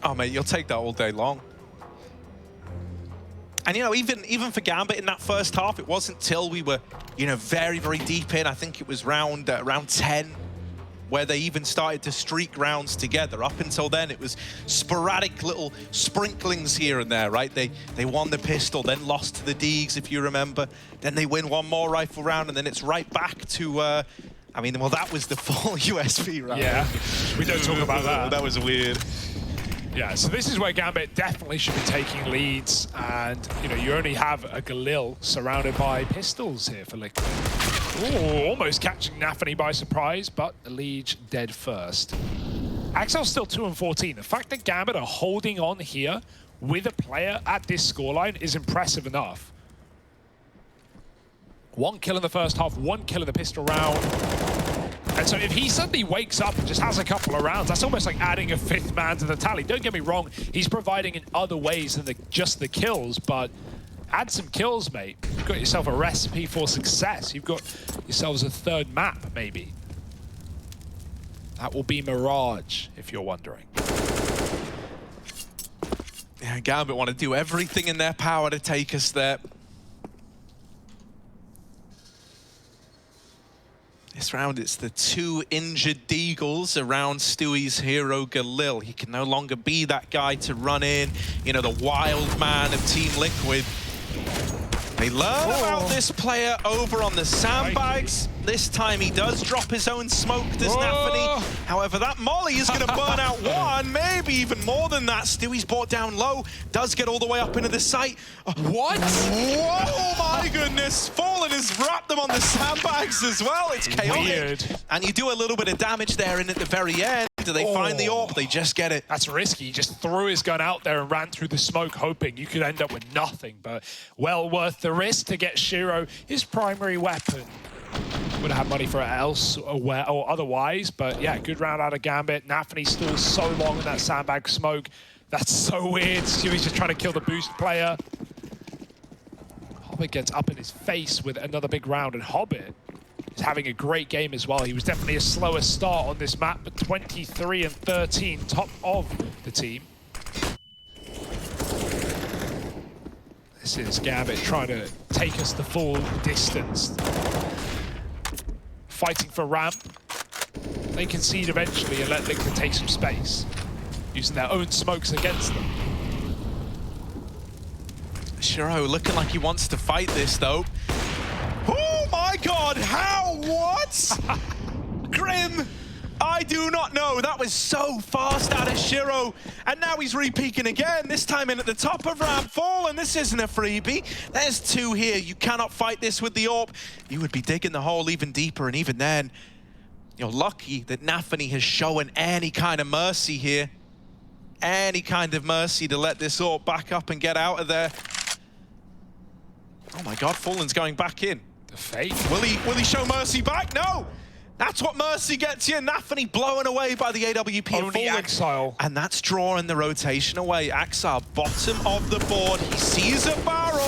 Oh, mate, you'll take that all day long. And, even for Gambit in that first half, it wasn't till we were, very, very deep in. I think it was round 10 where they even started to streak rounds together. Up until then, it was sporadic little sprinklings here and there, right? They won the pistol, then lost to the Deegs, if you remember. Then they win one more rifle round, and then it's right back to, well, that was the full USP round. Yeah, we don't talk about that. That was weird. Yeah, so this is where Gambit definitely should be taking leads, and you only have a Galil surrounded by pistols here for Liquid. Ooh, almost catching nafany by surprise, but Elige dead first. Axel's still 2-14. The fact that Gambit are holding on here with a player at this scoreline is impressive enough. 1 kill in the first half, 1 kill in the pistol round. And so if he suddenly wakes up and just has a couple of rounds, that's almost like adding a 5th man to the tally. Don't get me wrong, he's providing in other ways than just the kills, but add some kills, mate. You've got yourself a recipe for success. You've got yourselves a 3rd map, maybe. That will be Mirage, if you're wondering. Yeah, Gambit want to do everything in their power to take us there. This round, it's the 2 injured Deagles around Stewie's hero, Galil. He can no longer be that guy to run in, the wild man of Team Liquid. They learn about this player over on the sandbags. This time he does drop his own smoke, does nafany. However, that molly is going to burn out 1, maybe even more than that. Stewie's brought down low, does get all the way up into the site. What? Whoa, my goodness. Fallen has wrapped them on the sandbags as well. It's chaotic. Weird. And you do a little bit of damage there in at the very end. Do they find the AWP? They just get it. That's risky. He just threw his gun out there and ran through the smoke, hoping you could end up with nothing. But well worth the risk to get Shiro his primary weapon. Would have had money for it else or otherwise, but yeah, good round out of Gambit. nafany still so long in that sandbag smoke. That's so weird. Stewie's just trying to kill the boost player. Hobbit gets up in his face with another big round, and Hobbit He's having a great game as well. He was definitely a slower start on this map, but 23 and 13, top of the team. This is Gambit trying to take us the full distance. Fighting for ramp. They concede eventually and let Liquid take some space, using their own smokes against them. Shiro looking like he wants to fight this though. Oh my god, how? What? Grim, I do not know. That was so fast out of Shiro. And now he's re-peeking again, this time in at the top of ramp. Fallen, this isn't a freebie. There's two here. You cannot fight this with the AWP. You would be digging the hole even deeper, and even then, you're lucky that nafany has shown any kind of mercy here. Any kind of mercy to let this AWP back up and get out of there. Oh my god, Fallen's going back in. The fate. Will he show mercy back? No! That's what mercy gets you. nafany blown away by the AWP of Only Fallen. Axile. And that's drawing the rotation away. Axile, bottom of the board. He sees a barrel,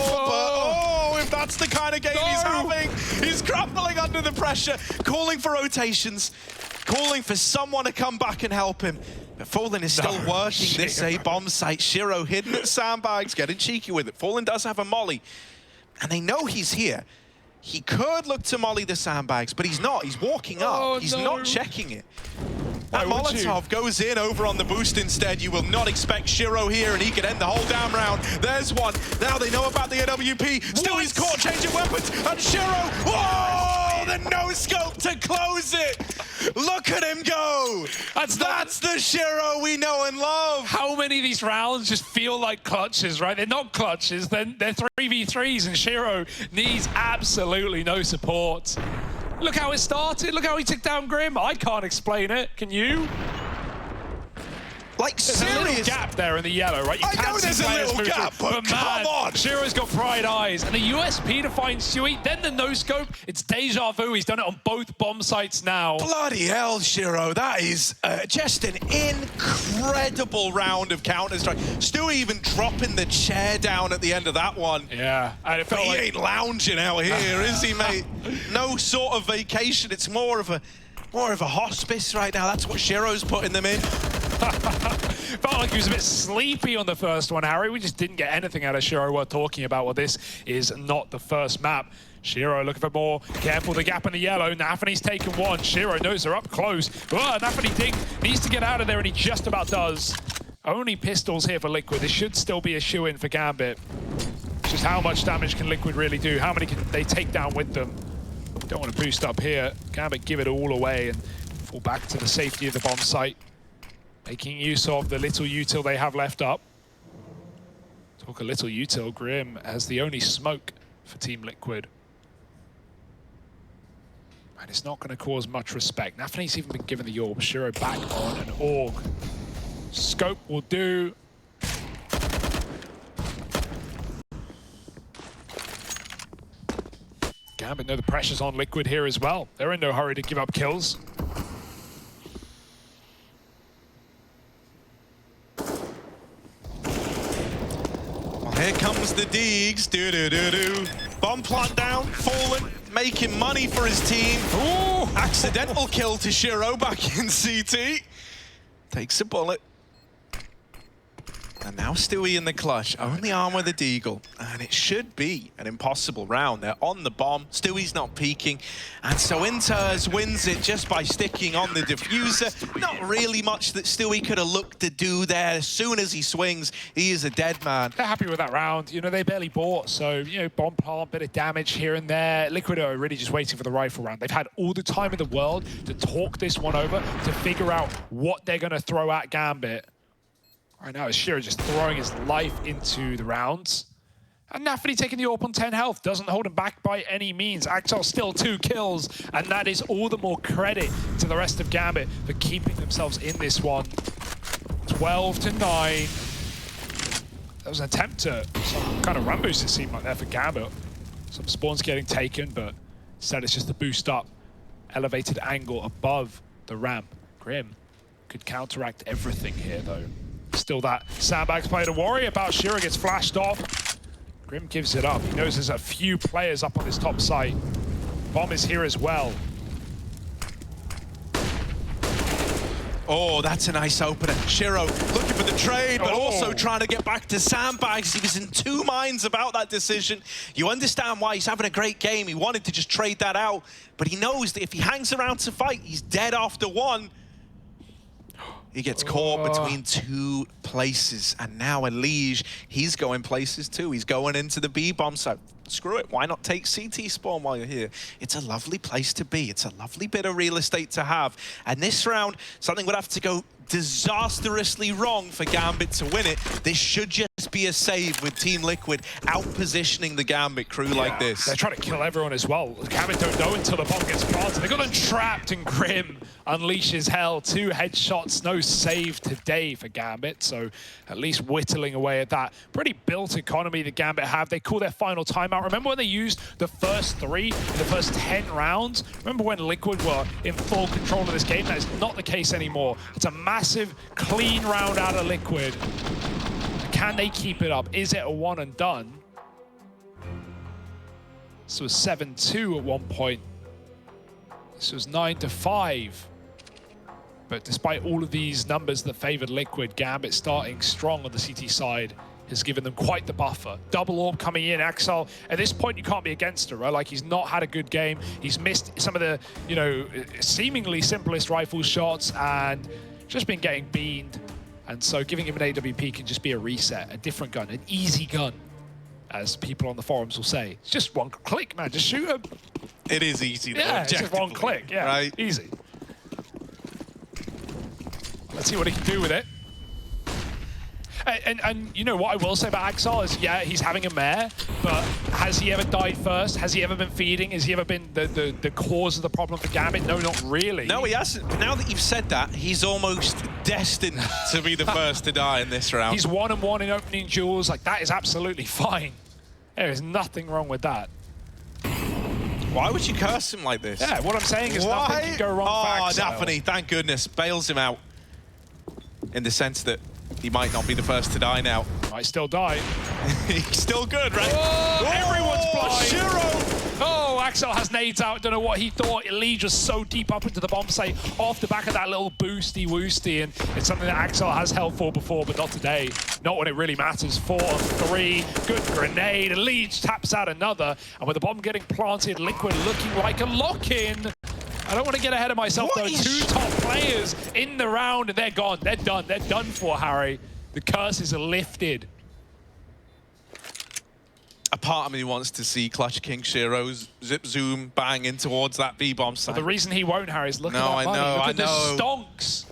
but if that's the kind of game he's having, he's crumbling under the pressure, calling for rotations, calling for someone to come back and help him. But Fallen is still working this A bomb site. Shiro hidden at sandbags, getting cheeky with it. Fallen does have a molly, and they know he's here. He could look to molly the sandbags, but he's not. He's walking up. He's not checking it. That Molotov goes in over on the boost instead. You will not expect Shiro here, and he could end the whole damn round. There's one. Now they know about the AWP. Still he's caught changing weapons, and Shiro, whoa, the no-scope to close it. Look at him go. That's the Shiro we know and love. How many of these rounds just feel like clutches, right? They're not clutches, they're 3v3s, and Shiro needs absolutely no support. Look how it started. Look how he took down Grim. I can't explain it. Can you? Like, there's a little gap there in the yellow, right? You I know there's a little gap, but come on! Shiro's got fried eyes, and the USP to find Stewie, then the no-scope. It's deja vu. He's done it on both bomb sites now. Bloody hell, Shiro. That is just an incredible round of Counter-Strike. Stewie even dropping the chair down at the end of that one. Yeah. And it felt he like... ain't lounging out here, is he, mate? No sort of vacation. It's more of a hospice right now. That's what Shiro's putting them in. Felt like he was a bit sleepy on the first one, Harry. We just didn't get anything out of Shiro worth talking about. Well, this is not the first map. Shiro looking for more. Careful, the gap in the yellow. nafany's taken one. Shiro knows they're up close. nafany Ding needs to get out of there, and he just about does. Only pistols here for Liquid. This should still be a shoo-in for Gambit. Just how much damage can Liquid really do? How many can they take down with them? Don't want to boost up here. Gambit give it all away and fall back to the safety of the bomb site. Making use of the little util they have left up. Talk a little util, Grim has the only smoke for Team Liquid. And it's not going to cause much respect. nafany's even been given the orb. Shiro back on an AUG. Scope will do. Gambit know the pressure's on Liquid here as well. They're in no hurry to give up kills. Here comes the Deegs. Do-do-do-do. Bomb plant down. Fallen. Making money for his team. Ooh, accidental kill to Shiro back in CT. Takes a bullet. And now Stewie in the clutch. Only arm with a deagle. And it should be an impossible round. They're on the bomb. Stewie's not peeking. And so Inters wins it just by sticking on the diffuser. Not really much that Stewie could have looked to do there. As soon as he swings, he is a dead man. They're happy with that round. You know, they barely bought. So, you know, bomb plant, bit of damage here and there. Liquid are really just waiting for the rifle round. They've had all the time in the world to talk this one over, to figure out what they're going to throw at Gambit. Right now, Shiro just throwing his life into the rounds. And nafany taking the AWP on 10 health. Doesn't hold him back by any means. Axel still 2 kills. And that is all the more credit to the rest of Gambit for keeping themselves in this one. 12-9. That was an attempt to some kind of run boost, it seemed like there for Gambit. Some spawns getting taken, but instead it's just a boost up. Elevated angle above the ramp. Grim could counteract everything here, though. Still that sandbags play to worry about. Shiro gets flashed off. Grim gives it up. He knows there's a few players up on this top site. Bomb is here as well. Oh, that's a nice opener. Shiro looking for the trade, but also trying to get back to sandbags. He was in two minds about that decision. You understand why he's having a great game. He wanted to just trade that out, but he knows that if he hangs around to fight, he's dead after one. He gets caught between two places, and now Elige, he's going places too. He's going into the B-bomb, so screw it. Why not take CT spawn while you're here? It's a lovely place to be. It's a lovely bit of real estate to have. And this round, something would have to go disastrously wrong for Gambit to win it. This should just be a save with Team Liquid out-positioning the Gambit crew like this. They're trying to kill everyone as well. Gambit don't know until the bomb gets planted. They got them trapped, and Grim unleashes hell. 2 headshots, no save today for Gambit, so at least whittling away at that. Pretty built economy the Gambit have. They call their final timeout. Remember when they used the first 3 in the first 10 rounds? Remember when Liquid were in full control of this game? That is not the case anymore. It's a massive, clean round out of Liquid. Can they keep it up? Is it a one and done? This was 7-2 at one point. This was 9-5. But despite all of these numbers that favored Liquid, Gambit starting strong on the CT side has given them quite the buffer. Double orb coming in, Axel. At this point, you can't be against her, right? Like, he's not had a good game. He's missed some of the, you know, seemingly simplest rifle shots and just been getting beamed. And so giving him an AWP can just be a reset, a different gun, an easy gun, as people on the forums will say. It's just one click, man. Just shoot him. It is easy, though. Yeah, it's just one click. Yeah, right? Easy. Let's see what he can do with it. And you know what I will say about Axel is, yeah, he's having a mare, but has he ever died first? Has he ever been feeding? Has he ever been the cause of the problem for Gambit? No, not really. No, he hasn't. But now that you've said that, he's almost destined to be the first to die in this round. He's 1-1 in opening duels. Like, that is absolutely fine. There is nothing wrong with that. Why would you curse him like this? Yeah, what I'm saying is nothing can go wrong for Axel. Nafany, thank goodness, bails him out. In the sense that he might not be the first to die now. Might still die. He's still good, right? Oh, everyone's blind. Shiro! Oh, Axel has nades out. Don't know what he thought. Elige was so deep up into the bomb site off the back of that little boosty-woosty, and it's something that Axel has held for before, but not today. Not when it really matters. 4 on 3. Good grenade. Elige taps out another, and with the bomb getting planted, Liquid looking like a lock-in. I don't want to get ahead of myself, though. 2 top players in the round, and they're gone. They're done. They're done for, Harry. The curses are lifted. A part of me wants to see Clutch King Shiro's zip zoom bang in towards that B-bomb site. But the reason he won't, Harry, is look at that money. Look at the stonks.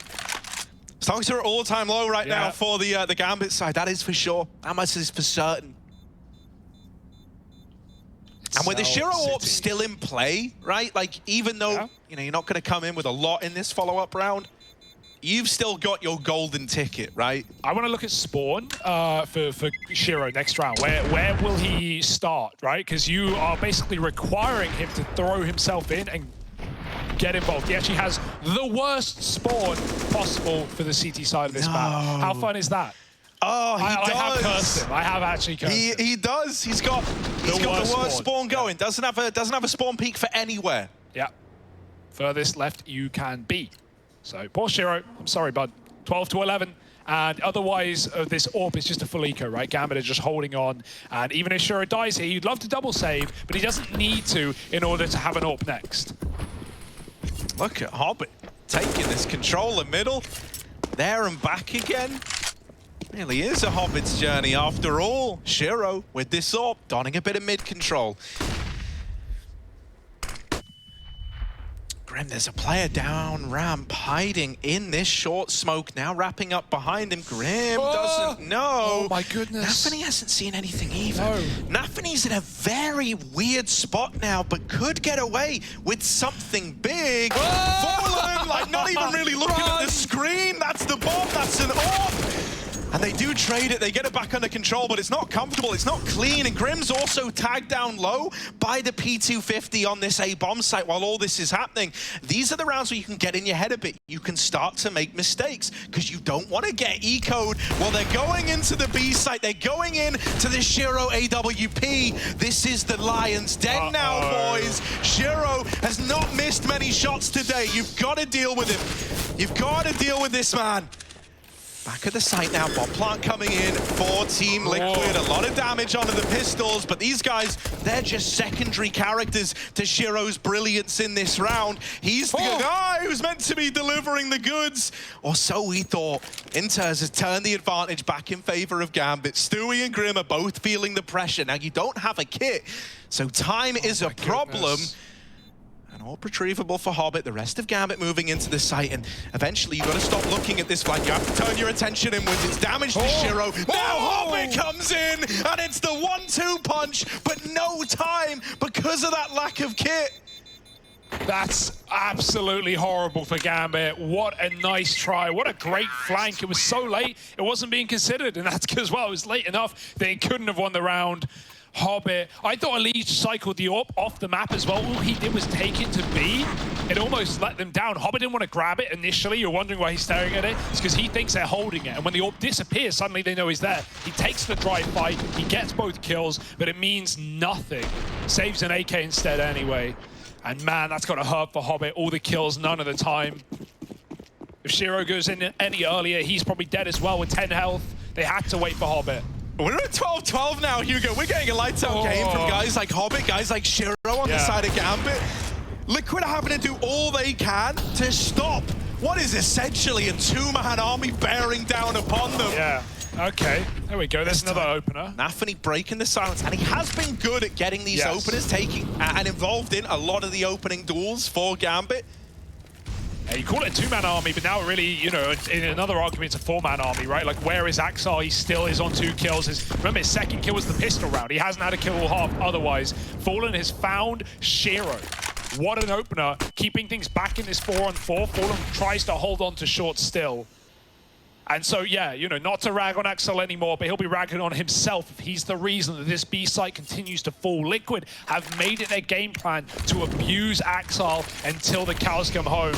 Stonks are at all-time low right now for the Gambit side. That is for sure. That much is for certain. And with the Shiro AWP still in play, right? Like, even though you know you're not going to come in with a lot in this follow-up round, you've still got your golden ticket, right? I want to look at Spawn for Shiro next round. Where will he start, right? Because you are basically requiring him to throw himself in and get involved. He actually has the worst Spawn possible for the CT side of this map. How fun is that? Oh, he does. I have cursed him. I have actually cursed him. He does. He's got the worst spawn going. Doesn't have a spawn peak for anywhere. Yeah. Furthest left you can be. So poor Shiro. I'm sorry, bud. 12-11. And otherwise, this AWP is just a full eco, right? Gambit is just holding on. And even if Shiro dies here, you'd love to double save, but he doesn't need to in order to have an AWP next. Look at Hobbit taking this control in middle. There and back again. Really is a Hobbit's journey after all. Shiro with this AWP, donning a bit of mid control. Grim, there's a player down ramp hiding in this short smoke, now wrapping up behind him. Grim doesn't know. Oh my goodness. Nafany hasn't seen anything either. No. Nafany's in a very weird spot now, but could get away with something big. Fallen, like not even really looking at the screen. That's the bomb, that's an AWP. And they do trade it, they get it back under control, but it's not comfortable, it's not clean, and Grim's also tagged down low by the P250 on this A-bomb site while all this is happening. These are the rounds where you can get in your head a bit. You can start to make mistakes, because you don't want to get eco'd while they're going into the B site, they're going in to the Shiro AWP. This is the Lion's Den now, boys. Shiro has not missed many shots today. You've got to deal with him. You've got to deal with this man. Back at the site now, bomb plant coming in for Team Liquid. A lot of damage onto the pistols, but these guys, they're just secondary characters to Shiro's brilliance in this round. He's the guy who's meant to be delivering the goods, or so we thought. Inters has turned the advantage back in favor of Gambit. Stewie and Grim are both feeling the pressure. Now, you don't have a kit, so time is a problem. And all retrievable for Hobbit, the rest of Gambit moving into the site, and eventually you've got to stop looking at this flank. You have to turn your attention inwards. It's damage to Shiro. Now Hobbit comes in, and it's the 1-2 punch, but no time because of that lack of kit. That's absolutely horrible for Gambit. What a nice try. What a great flank. It was so late, it wasn't being considered, and that's because, well, it was late enough that he couldn't have won the round. Hobbit. I thought Elite cycled the AWP off the map as well. All he did was take it to B. It almost let them down. Hobbit didn't want to grab it initially. You're wondering why he's staring at it. It's because he thinks they're holding it. And when the AWP disappears, suddenly they know he's there. He takes the dry fight. He gets both kills, but it means nothing. Saves an AK instead anyway. And man, that's got to hurt for Hobbit. All the kills, none of the time. If Shiro goes in any earlier, he's probably dead as well with 10 health. They had to wait for Hobbit. We're at 12-12 now, Hugo. We're getting a lights-out game from guys like Hobbit, guys like Shiro on the side of Gambit. Liquid are having to do all they can to stop what is essentially a two-man army bearing down upon them. Yeah, okay. There we go. There's another opener. nafany breaking the silence, and he has been good at getting these openers, taking and involved in a lot of the opening duels for Gambit. Yeah, you call it a two-man army, but now really, you know, in another argument, it's a four-man army, right? Like, where is Axel? He still is on 2 kills. Remember, his second kill was the pistol round. He hasn't had a kill all half otherwise. Fallen has found Shiro. What an opener, keeping things back in this 4-on-4. Fallen tries to hold on to short still. And so, yeah, you know, not to rag on Axel anymore, but he'll be ragging on himself if he's the reason that this B site continues to fall. Liquid have made it their game plan to abuse Axel until the cows come home.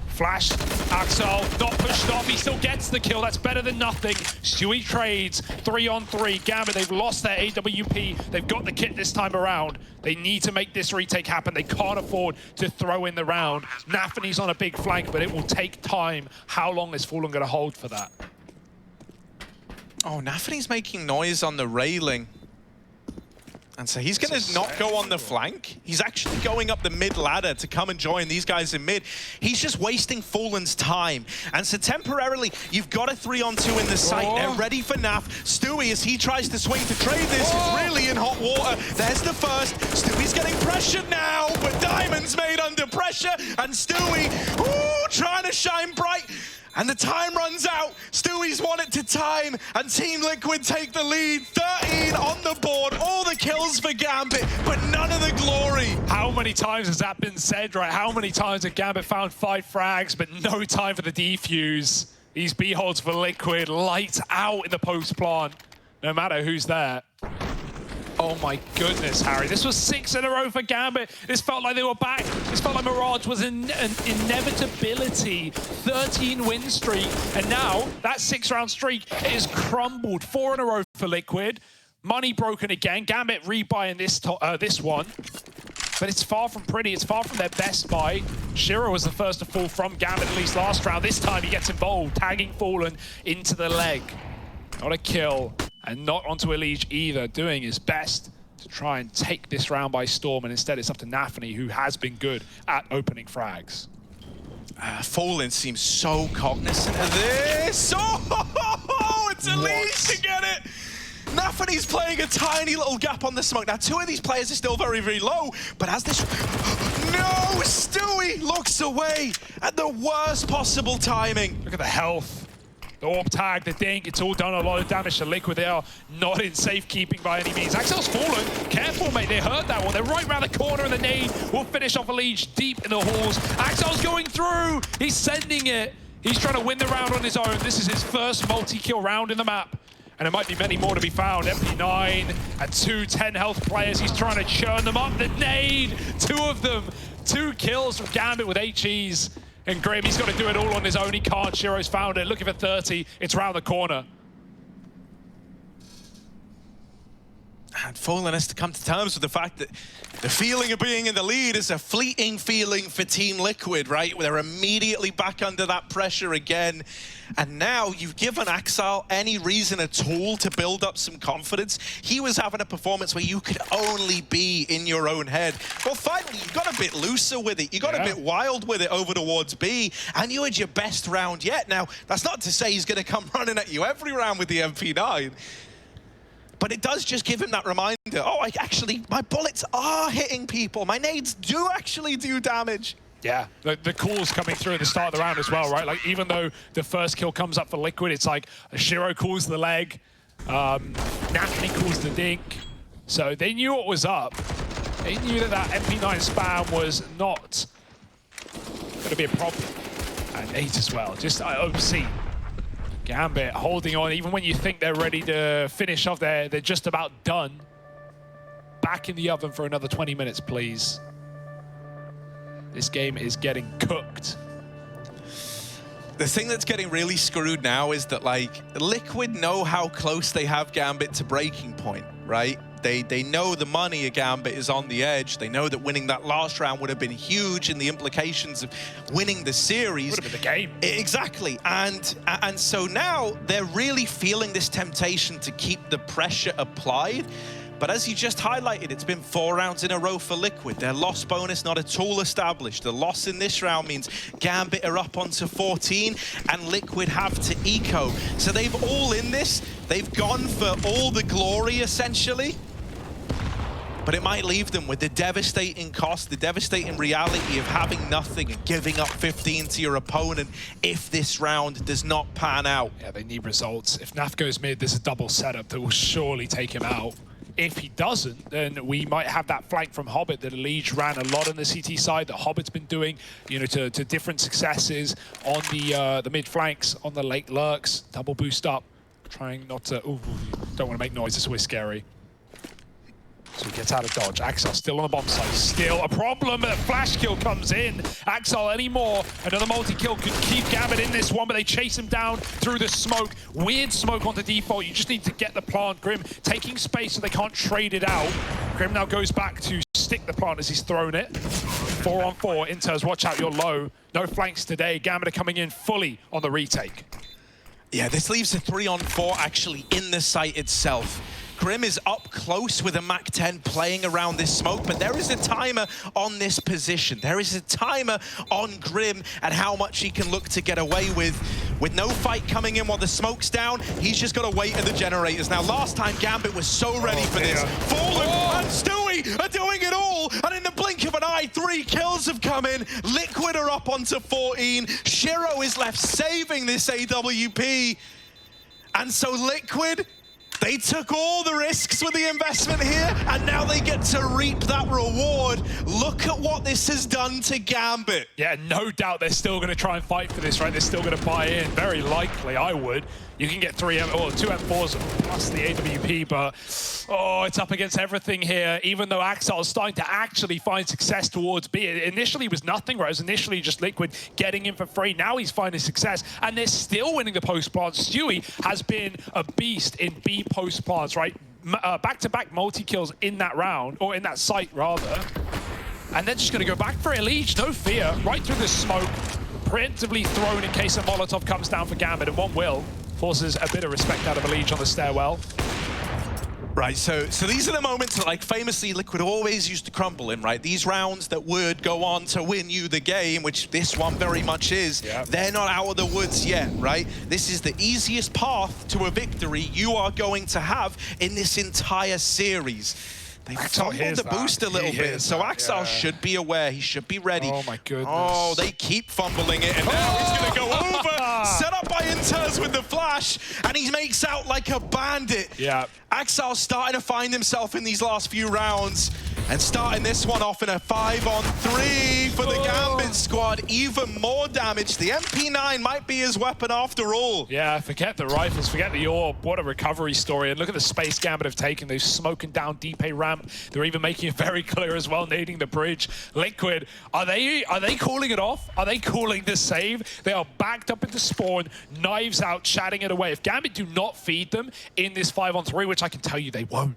Flash, Axel, not pushed off, he still gets the kill, that's better than nothing. Stewie trades, 3-on-3, Gambit, they've lost their AWP, they've got the kit this time around. They need to make this retake happen, they can't afford to throw in the round. nafany's on a big flank, but it will take time. How long is Fallen gonna hold for that? Oh, nafany's making noise on the railing. And so he's going to not go on the flank. He's actually going up the mid ladder to come and join these guys in mid. He's just wasting Fallen's time. And so temporarily, you've got a 3-on-2 in the site. They're ready for Naf. Stewie, as he tries to swing to trade this, is really in hot water. There's the first. Stewie's getting pressured now, but Diamond's made under pressure. And Stewie, trying to shine bright. And the time runs out. Stewie's won it to time, and Team Liquid take the lead. 13 on the board, all the kills for Gambit, but none of the glory. How many times has that been said, right? How many times have Gambit found 5 frags, but no time for the defuse? These B holds for Liquid, lights out in the post plant, no matter who's there. Oh my goodness, Harry. This was 6 in a row for Gambit. This felt like they were back. This felt like Mirage was an inevitability. 13 win streak. And now that 6-round streak is crumbled. 4 in a row for Liquid. Money broken again. Gambit rebuying this one. But it's far from pretty. It's far from their best buy. Shiro was the first to fall from Gambit at least last round. This time he gets involved, tagging Fallen into the leg. Not a kill. And not onto Elite either, doing his best to try and take this round by storm, and instead it's up to nafany, who has been good at opening frags. Fallen seems so cognizant of this. Oh, it's Elite to get it! nafany's playing a tiny little gap on the smoke. Now, 2 of these players are still very, very low, but as this... No! Stewie looks away at the worst possible timing. Look at the health. The AWP tag, the dink, it's all done a lot of damage to Liquid. They are not in safekeeping by any means. Axel's fallen. Careful, mate. They heard that one. They're right around the corner, and the nade will finish off Elite deep in the halls. Axel's going through. He's sending it. He's trying to win the round on his own. This is his first multi-kill round in the map. And there might be many more to be found. MP9 and 2 10-health players. He's trying to churn them up. The nade, 2 of them. 2 kills from Gambit with HEs. And Grim, he's got to do it all on his own. He can't. Shiro's found it. Looking for 30. It's round the corner. And Fallen has to come to terms with the fact that the feeling of being in the lead is a fleeting feeling for Team Liquid, right? They're immediately back under that pressure again. And now you've given Axel any reason at all to build up some confidence. He was having a performance where you could only be in your own head. Well, finally, you got a bit looser with it. You got a bit wild with it over towards B, and you had your best round yet. Now, that's not to say he's going to come running at you every round with the MP9. But it does just give him that reminder, oh, my bullets are hitting people. My nades do actually do damage. Yeah, the calls coming through at the start of the round as well, right? Like, even though the first kill comes up for Liquid, it's like Shiro calls the leg, nafany calls the dink. So they knew what was up. They knew that that MP9 spam was not going to be a problem. And 8 as well, just OC. Gambit holding on, even when you think they're ready to finish off, they're just about done. Back in the oven for another 20 minutes, please. This game is getting cooked. The thing that's getting really screwed now is that, like, Liquid know how close they have Gambit to breaking point, right? They know the money of Gambit is on the edge. They know that winning that last round would have been huge in the implications of winning the series. Would have been the game. Exactly. And so now they're really feeling this temptation to keep the pressure applied. But as you just highlighted, it's been 4 rounds in a row for Liquid. Their loss bonus not at all established. The loss in this round means Gambit are up onto 14 and Liquid have to eco. So they've all in this. They've gone for all the glory, essentially. But it might leave them with the devastating cost, the devastating reality of having nothing and giving up 15 to your opponent if this round does not pan out. Yeah, they need results. If Naf goes mid, there's a double setup that will surely take him out. If he doesn't, then we might have that flank from Hobbit that Elige ran a lot on the CT side, that Hobbit's been doing, you know, to different successes on the mid flanks, on the late lurks, double boost up, trying not to, ooh, don't want to make noise, it's always scary. So he gets out of dodge. Axel still on the bomb site. Still a problem. A flash kill comes in. Axel anymore. Another multi-kill could keep Gambit in this one, but they chase him down through the smoke. Weird smoke onto default. You just need to get the plant. Grim taking space so they can't trade it out. Grim now goes back to stick the plant as he's thrown it. 4 on 4. Inters, watch out, you're low. No flanks today. Gambit are coming in fully on the retake. Yeah, this leaves a 3 on 4 actually in the site itself. Grim is up close with a MAC-10 playing around this smoke, but there is a timer on this position. There is a timer on Grim and how much he can look to get away with. With no fight coming in while the smoke's down, he's just got to wait at the generators. Now, last time Gambit was so ready for this. Fallen and Stewie are doing it all, and in the blink of an eye, 3 kills have come in. Liquid are up onto 14. Shiro is left saving this AWP. And so Liquid, they took all the risks with the investment here, and now they get to reap that reward. Look at what this has done to Gambit. Yeah, no doubt they're still going to try and fight for this, right? They're still going to buy in. Very likely, I would. You can get 2 M4s plus the AWP, but oh, it's up against everything here. Even though Axel is starting to actually find success towards B. It initially was nothing, right? It was initially just Liquid getting in for free. Now he's finding success, and they're still winning the post-plant. Stewie has been a beast in B post-plants, right? Back-to-back multi-kills in that round, or in that site, rather. And they're just going to go back for Elige, no fear. Right through the smoke, preemptively thrown in case a Molotov comes down for Gambit, and one will. Forces a bit of respect out of Elige on the stairwell. Right, so these are the moments that, like, famously Liquid always used to crumble in, right? These rounds that would go on to win you the game, which this one very much is. Yep. They're not out of the woods yet, right? This is the easiest path to a victory you are going to have in this entire series. They fumbled the boost a little bit, so Axel should be aware. He should be ready. Oh, my goodness. Oh, they keep fumbling it, and now he's going to go over Set up by Inters with the flash, and he makes out like a bandit. Yeah. Axal's starting to find himself in these last few rounds, and starting this one off in a 5-on-3 for the Gambit squad. Even more damage. The MP9 might be his weapon after all. Yeah, forget the rifles, forget the orb. What a recovery story. And look at the space Gambit have taken. They've smoking down deep A ramp. They're even making it very clear as well, nading the bridge. Liquid, are they calling it off? Are they calling the save? They are backed up into spawn, knives out, chatting it away. If Gambit do not feed them in this 5-on-3, which I can tell you they won't,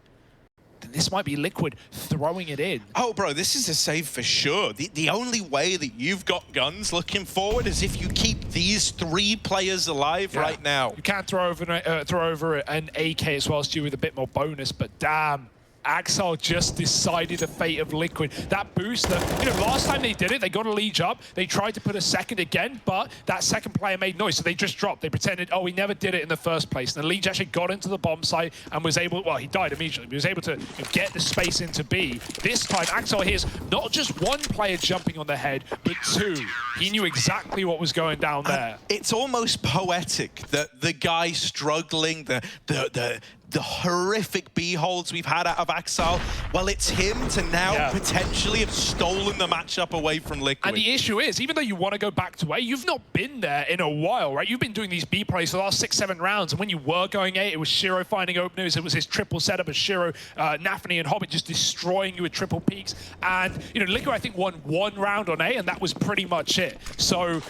then this might be Liquid throwing it in. Oh, bro, this is a save for sure. The only way that you've got guns looking forward is if you keep these 3 players alive right now. You can't throw over an AK as well, Stu, with a bit more bonus, but damn. Axel just decided the fate of Liquid. That boost, last time they did it, they got a lead up. They tried to put a second again, but that second player made noise, so they just dropped. They pretended, oh, we never did it in the first place. And the lead actually got into the bomb site and was able, well, he died immediately. He was able to get the space into B. This time, Axel hears not just one player jumping on the head, but 2. He knew exactly what was going down there. It's almost poetic that the guy struggling, the horrific B holds we've had out of Axel, well, it's him to now potentially have stolen the matchup away from Liquid. And the issue is, even though you want to go back to A, you've not been there in a while, right? You've been doing these B plays for the last 6-7 rounds, and when you were going A, it was Shiro finding openers, it was his triple setup of Shiro, nafany, and Hobbit just destroying you with triple peaks. And, Liquid, I think, won 1 round on A, and that was pretty much it. So,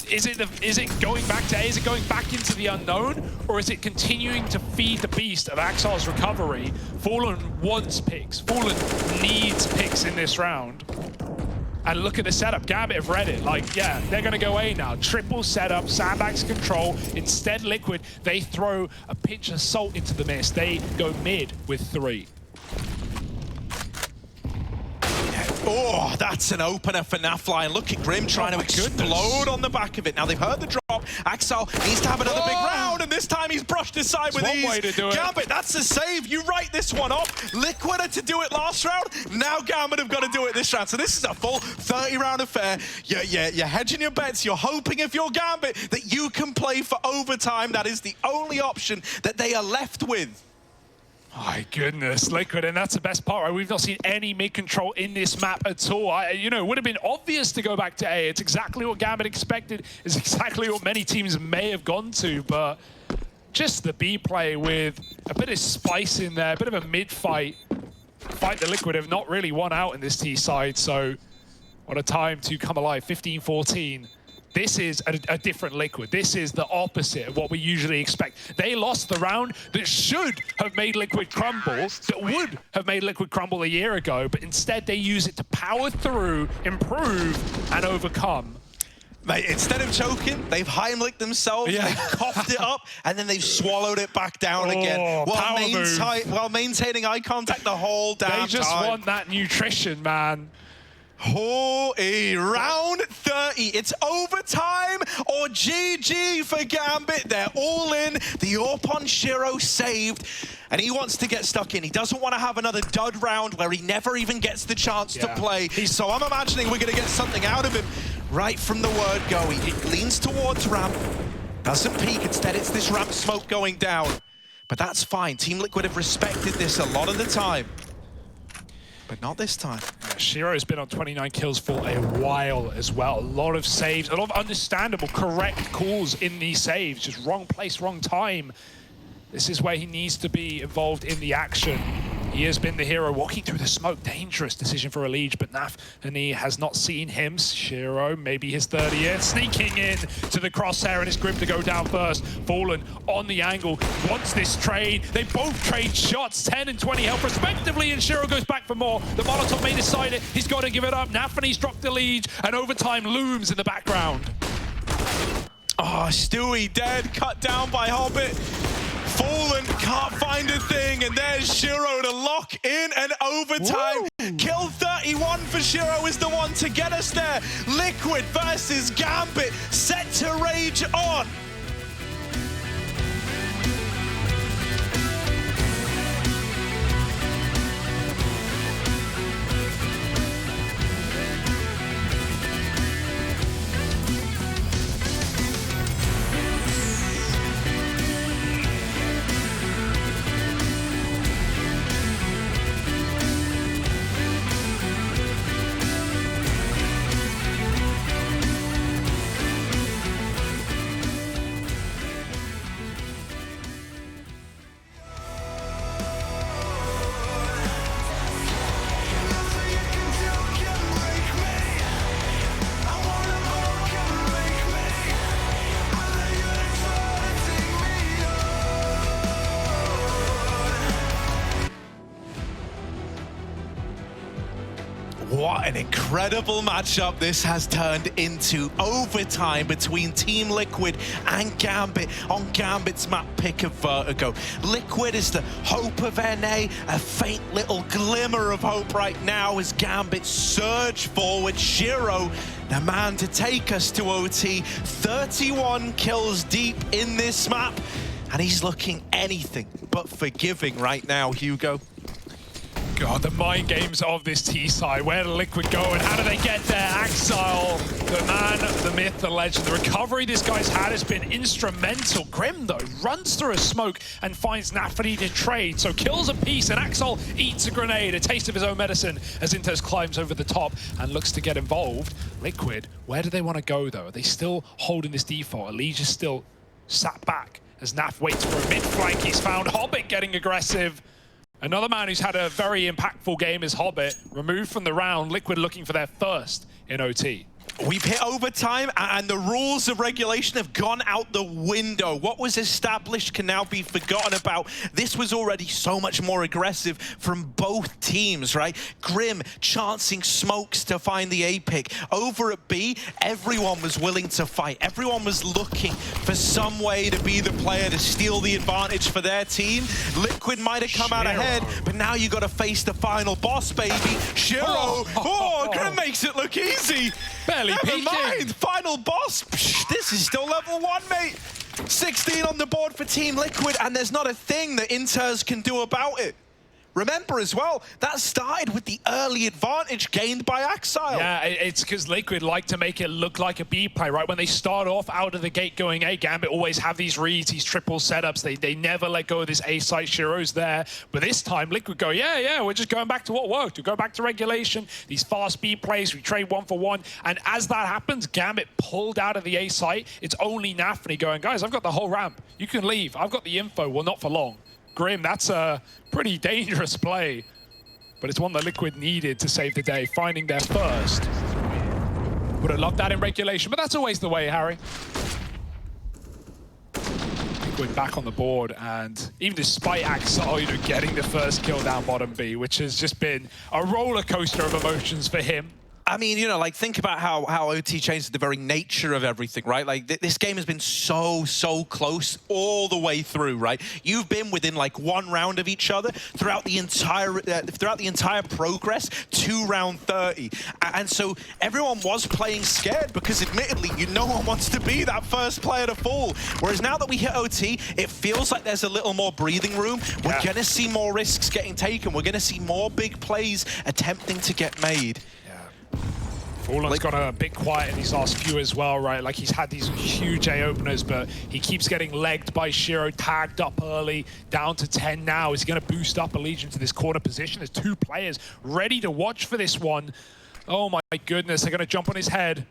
is it going back to A? Is it going back into the unknown? Or is it continuing to feed the beast of Axel's recovery? Fallen wants picks. Fallen needs picks in this round. And look at the setup. Gambit have read it. Yeah, they're going to go A now. Triple setup, sandbags control. Instead, Liquid, they throw a pinch of salt into the mist. They go mid with 3. Oh, that's an opener for nafany. And look at Grim trying to explode on the back of it. Now they've heard the drop. Axel needs to have another big round, and this time he's brushed aside with ease. One way to do it. Gambit, that's a save. You write this one off. Liquid had to do it last round. Now Gambit have got to do it this round. So this is a full 30-round affair. You're hedging your bets. You're hoping if you're Gambit that you can play for overtime. That is the only option that they are left with. My goodness, Liquid, and that's the best part, right? We've not seen any mid-control in this map at all. It would have been obvious to go back to A. It's exactly what Gambit expected. It's exactly what many teams may have gone to, but just the B play with a bit of spice in there, a bit of a mid-fight. Fight the Liquid have not really won out in this T side, so what a time to come alive. 15-14. This is a different Liquid. This is the opposite of what we usually expect. They lost the round that should have made Liquid crumble, that would have made Liquid crumble a year ago, but instead they use it to power through, improve, and overcome. Mate, instead of choking, they've Heimlicked themselves, they've coughed it up, and then they've swallowed it back down again while maintaining eye contact the whole damn time. They just want that nutrition, man. Oh, round 30. It's overtime or GG for Gambit. They're all in. The AWP on Shiro saved, and he wants to get stuck in. He doesn't want to have another dud round where he never even gets the chance to play. So I'm imagining we're going to get something out of him right from the word go. He leans towards ramp, doesn't peek. Instead, it's this ramp smoke going down. But that's fine. Team Liquid have respected this a lot of the time. But not this time. Shiro's been on 29 kills for a while as well. A lot of saves, a lot of understandable, correct calls in these saves. Just wrong place, wrong time. This is where he needs to be involved in the action. He has been the hero walking through the smoke. Dangerous decision for Elige, but nafany has not seen him. Shiro, maybe his 30th, sneaking in to the crosshair, and it's Grim to go down first. Fallen on the angle, wants this trade. They both trade shots, 10 and 20 health respectively, and Shiro goes back for more. The Molotov may decide it. He's got to give it up. nafany's dropped the lead, and overtime looms in the background. Oh, Stewie dead, cut down by Hobbit. Fallen can't find a thing, and there's Shiro to lock in an overtime. Woo! Kill 31 for Shiro is the one to get us there. Liquid versus Gambit, set to rage on. What an incredible matchup this has turned into. Overtime between Team Liquid and Gambit on Gambit's map pick of Vertigo. Liquid is the hope of NA, a faint little glimmer of hope right now as Gambit surge forward. Shiro, the man to take us to OT, 31 kills deep in this map, and he's looking anything but forgiving right now, Hugo. God, the mind games of this T side. Where do Liquid go and how do they get there? Axile, the man, the myth, the legend. The recovery this guy's had has been instrumental. Grim, though, runs through a smoke and finds nafany to trade. So kills a piece and Axile eats a grenade, a taste of his own medicine as Intez climbs over the top and looks to get involved. Liquid, where do they want to go, though? Are they still holding this default? Elige is still sat back as Naf waits for a mid-flank. He's found Hobbit getting aggressive. Another man who's had a very impactful game is Hobbit, removed from the round. Liquid looking for their first in OT. We've hit overtime and the rules of regulation have gone out the window. What was established can now be forgotten about. This was already so much more aggressive from both teams, right? Grim chancing smokes to find the A pick. Over at B, everyone was willing to fight. Everyone was looking for some way to be the player to steal the advantage for their team. Liquid might have come out ahead, but now you got to face the final boss, baby. Shiro, Grim makes it look easy. Never mind, final boss. Psh, this is still level 1, mate. 16 on the board for Team Liquid, and there's not a thing that Intez can do about it. Remember as well, that started with the early advantage gained by Axile. Yeah, it's because Liquid like to make it look like a B play, right? When they start off out of the gate going A, Gambit always have these reads, these triple setups. They never let go of this A site. Shiro's there. But this time, Liquid go, yeah, we're just going back to what worked. We go back to regulation, these fast B plays, we trade 1-for-1. And as that happens, Gambit pulled out of the A site. It's only nafany going, guys, I've got the whole ramp. You can leave. I've got the info. Well, not for long. Grim, that's a pretty dangerous play, but it's one that Liquid needed to save the day, finding their first. Would have loved that in regulation, but that's always the way, Harry. Liquid back on the board, and even despite Axile, getting the first kill down bottom B, which has just been a roller coaster of emotions for him. I mean, like, think about how OT changed the very nature of everything, right? Like, this game has been so close all the way through, right? You've been within, like, 1 round of each other throughout the entire progress to round 30. And so everyone was playing scared because, admittedly, no one wants to be that first player to fall. Whereas now that we hit OT, it feels like there's a little more breathing room. We're going to see more risks getting taken. We're going to see more big plays attempting to get made. Fallen's got a bit quiet in these last few as well, right? Like, he's had these huge A openers, but he keeps getting legged by Shiro, tagged up early, down to 10 now. Is he going to boost up Elige to this corner position? There's 2 players ready to watch for this one. Oh my goodness, they're going to jump on his head.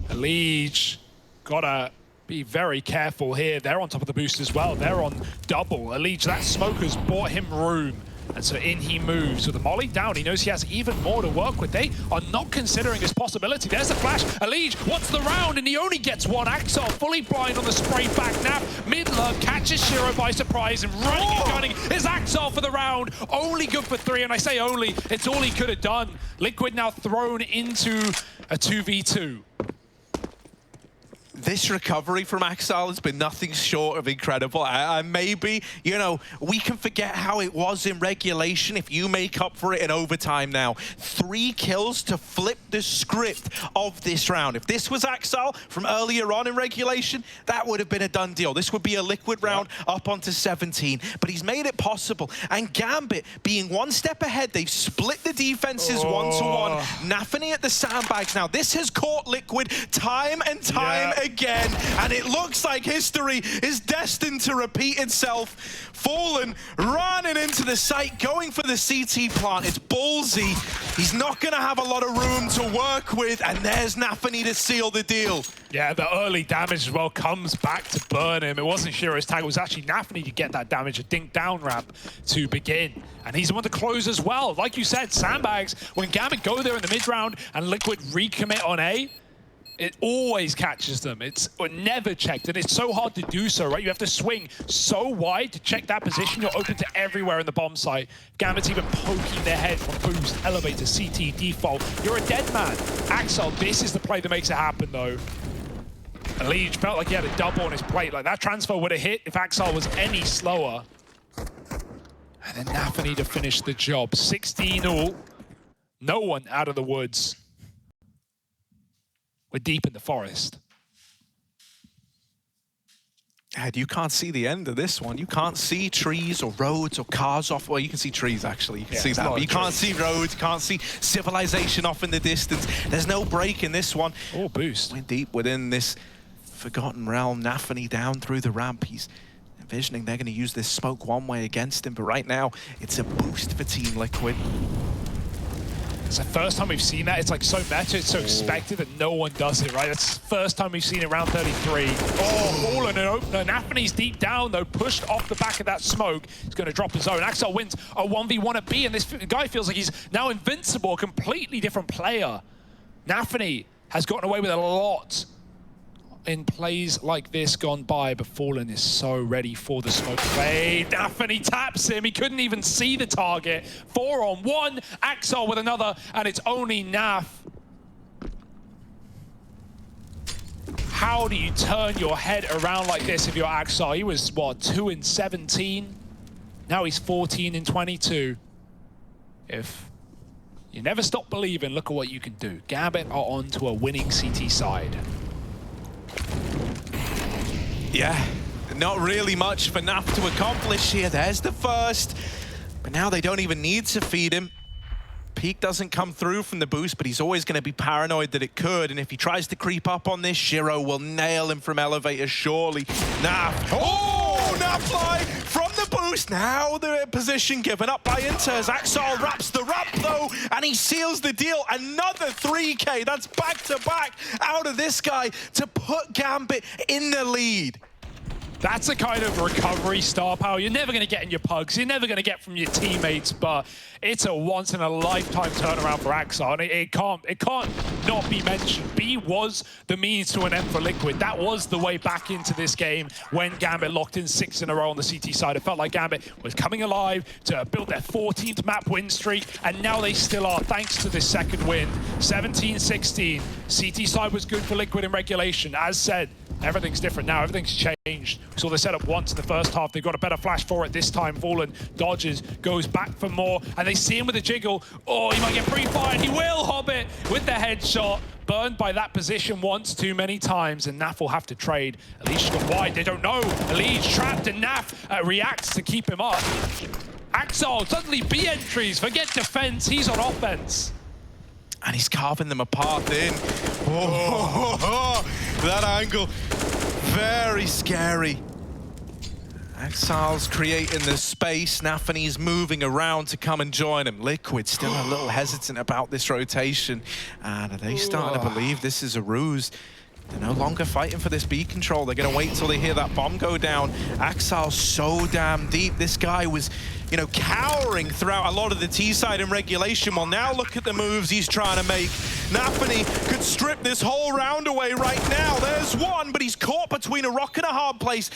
Elige, gotta be very careful here. They're on top of the boost as well. They're on double. Elige, that smoker's bought him room. And so in he moves with the molly down. He knows he has even more to work with. They are not considering this possibility. There's the flash. Elige wants the round, and he only gets 1. Axile fully blind on the spray back nap. Mid-lurk catches Shiro by surprise, and running and gunning is Axile for the round. Only good for 3, and I say only. It's all he could have done. Liquid now thrown into a 2v2. This recovery from Axile has been nothing short of incredible. Maybe, we can forget how it was in regulation if you make up for it in overtime now. 3 kills to flip the script of this round. If this was Axile from earlier on in regulation, that would have been a done deal. This would be a Liquid round up onto 17. But he's made it possible. And Gambit being 1 step ahead, they've split the defenses 1-to-1. nafany at the sandbags now. This has caught Liquid time and time again, and it looks like history is destined to repeat itself. Fallen running into the site, going for the CT plant. It's ballsy. He's not going to have a lot of room to work with, and there's nafany to seal the deal. Yeah, the early damage as well comes back to burn him. It wasn't Shiro's tag, it was actually nafany to get that damage, a dink down ramp to begin. And he's the one to close as well. Like you said, sandbags, when Gambit go there in the mid-round and Liquid recommit on A, It always catches them. It's never checked, and it's so hard to do so, right? You have to swing so wide to check that position. You're open to everywhere in the bomb site. Gambit's even poking their head from boost, elevator, CT, default. You're a dead man. Axel, this is the play that makes it happen, though. Leach felt like he had a double on his plate. Like, that transfer would have hit if Axel was any slower. And then nafany to finish the job. 16-all. No one out of the woods. We're deep in the forest. Ed, you can't see the end of this one. You can't see trees or roads or cars off. Well, you can see trees, actually. You can see that. But you can't see roads. You can't see civilization off in the distance. There's no break in this one. Oh, boost. We're deep within this forgotten realm. nafany down through the ramp. He's envisioning they're going to use this smoke one way against him. But right now, it's a boost for Team Liquid. It's the first time we've seen that. It's like so meta, it's so expected that no one does it, right? That's the first time we've seen it round 33. Oh, Fallen and opener. nafany's deep down, though, pushed off the back of that smoke. He's going to drop his own. Axel wins a 1v1 at B, and this guy feels like he's now invincible, a completely different player. nafany has gotten away with a lot in plays like this gone by, but Fallen is so ready for the smoke fade. nafany taps him. He couldn't even see the target. 4-on-1. Axel with another, and it's only Naf. How do you turn your head around like this if you're Axel? He was, what, 2-17? Now he's 14-22. If you never stop believing, look at what you can do. Gambit are on to a winning CT side. Yeah, not really much for Naf to accomplish here. There's the first, but now they don't even need to feed him. Peak doesn't come through from the boost, but he's always going to be paranoid that it could, and if he tries to creep up on this, Shiro will nail him from elevator, surely. Naf, oh, nafly from the boost. Now the position given up by Inters. Axel wraps the ramp, though, and he seals the deal. Another 3K, that's back-to-back out of this guy to put Gambit in the lead. That's a kind of recovery star power you're never going to get in your pugs. You're never going to get from your teammates, but it's a once-in-a-lifetime turnaround for Axel. And it can't not be mentioned. B was the means to an end for Liquid. That was the way back into this game when Gambit locked in 6 in a row on the CT side. It felt like Gambit was coming alive to build their 14th map win streak, and now they still are, thanks to this second win. 17-16. CT side was good for Liquid in regulation. As said, everything's different now. Everything's changed. We saw the setup once in the first half. They've got a better flash for it this time. Fallen dodges, goes back for more, and they see him with a jiggle. Oh, he might get pre-fired. He will, Hobbit, with the headshot. Burned by that position once too many times, and Naf will have to trade. Elish got wide. They don't know. Elish trapped, and Naf reacts to keep him up. Axel, suddenly B entries. Forget defense. He's on offense. And he's carving them apart in. Oh, that angle, very scary. Axel's creating the space. nafany's moving around to come and join him. Liquid still a little hesitant about this rotation. And are they starting to believe this is a ruse? They're no longer fighting for this B control. They're going to wait till they hear that bomb go down. Axel's so damn deep. This guy was, you know, cowering throughout a lot of the T side in regulation. Well, now look at the moves he's trying to make. nafany could strip this whole round away right now. There's one, but he's caught between a rock and a hard place.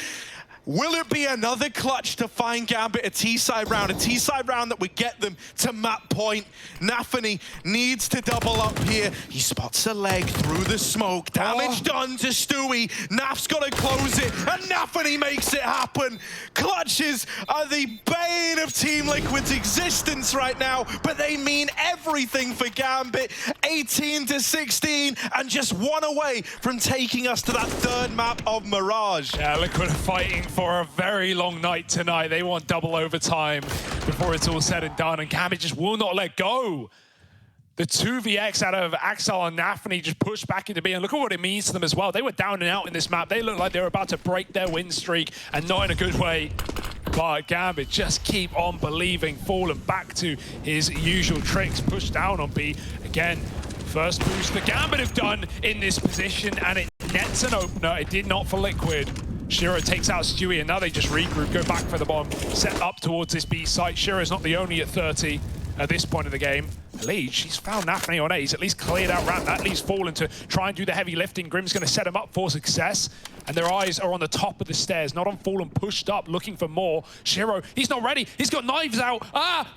Will it be another clutch to find Gambit a T-side round that would get them to map point? nafany needs to double up here. He spots a leg through the smoke. Damage done to Stewie. Naf's got to close it, and nafany makes it happen. Clutches are the bane of Team Liquid's existence right now, but they mean everything for Gambit. 18-16, and just one away from taking us to that third map of Mirage. Yeah, Liquid are fighting for a very long night tonight. They want double overtime before it's all said and done, and Gambit just will not let go. The 2vx out of Axel and nafany just pushed back into B, and look at what it means to them as well. They were down and out in this map. They looked like they were about to break their win streak, and not in a good way. But Gambit just keep on believing. Fallen back to his usual tricks, push down on B. Again, first boost that Gambit have done in this position, and it nets an opener. It did not for Liquid. Shiro takes out Stewie, and now they just regroup, go back for the bomb, set up towards this B site. Shiro's not the only at 30. at this point of the game. Liege, he's found nafany on A. He's at least cleared out ramp. That leaves Fallen to try and do the heavy lifting. Grim's going to set him up for success. And their eyes are on the top of the stairs, not on Fallen, pushed up, looking for more. Shiro, he's not ready. He's got knives out.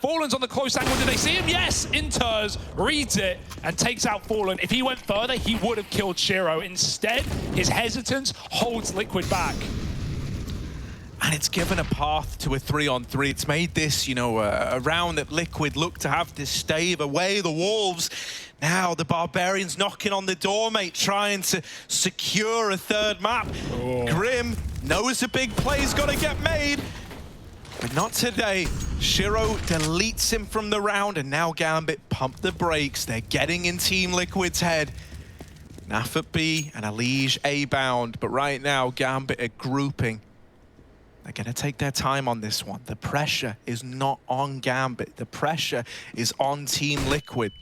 Fallen's on the close angle. Did they see him? Yes, Inters reads it and takes out Fallen. If he went further, he would have killed Shiro. Instead, his hesitance holds Liquid back. And it's given a path to a 3-on-3. It's made this, you know, a round that Liquid look to have to stave away the Wolves. Now the Barbarians knocking on the door, mate, trying to secure a third map. Oh. Grim knows a big play's got to get made, but not today. Shiro deletes him from the round, and now Gambit pump the brakes. They're getting in Team Liquid's head. Naf at B and Liege A bound, but right now Gambit are grouping. They're going to take their time on this one. The pressure is not on Gambit. The pressure is on Team Liquid.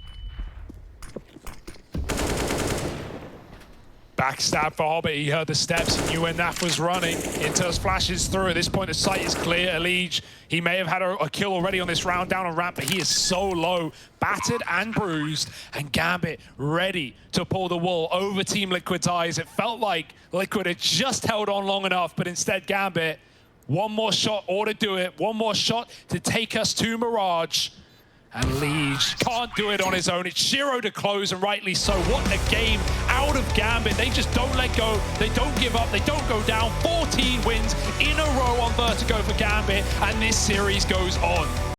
Backstab for Hobbit. He heard the steps. He knew where Naf was running. Inters flashes through. At this point, the sight is clear. Liege, he may have had a kill already on this round down on ramp, but he is so low, battered and bruised. And Gambit ready to pull the wool over Team Liquid's eyes. It felt like Liquid had just held on long enough, but instead Gambit, one more shot ought to do it. One more shot to take us to Mirage. And Liege can't do it on his own. It's Shiro to close, and rightly so. What a game out of Gambit. They just don't let go. They don't give up. They don't go down. 14 wins in a row on Vertigo for Gambit, and this series goes on.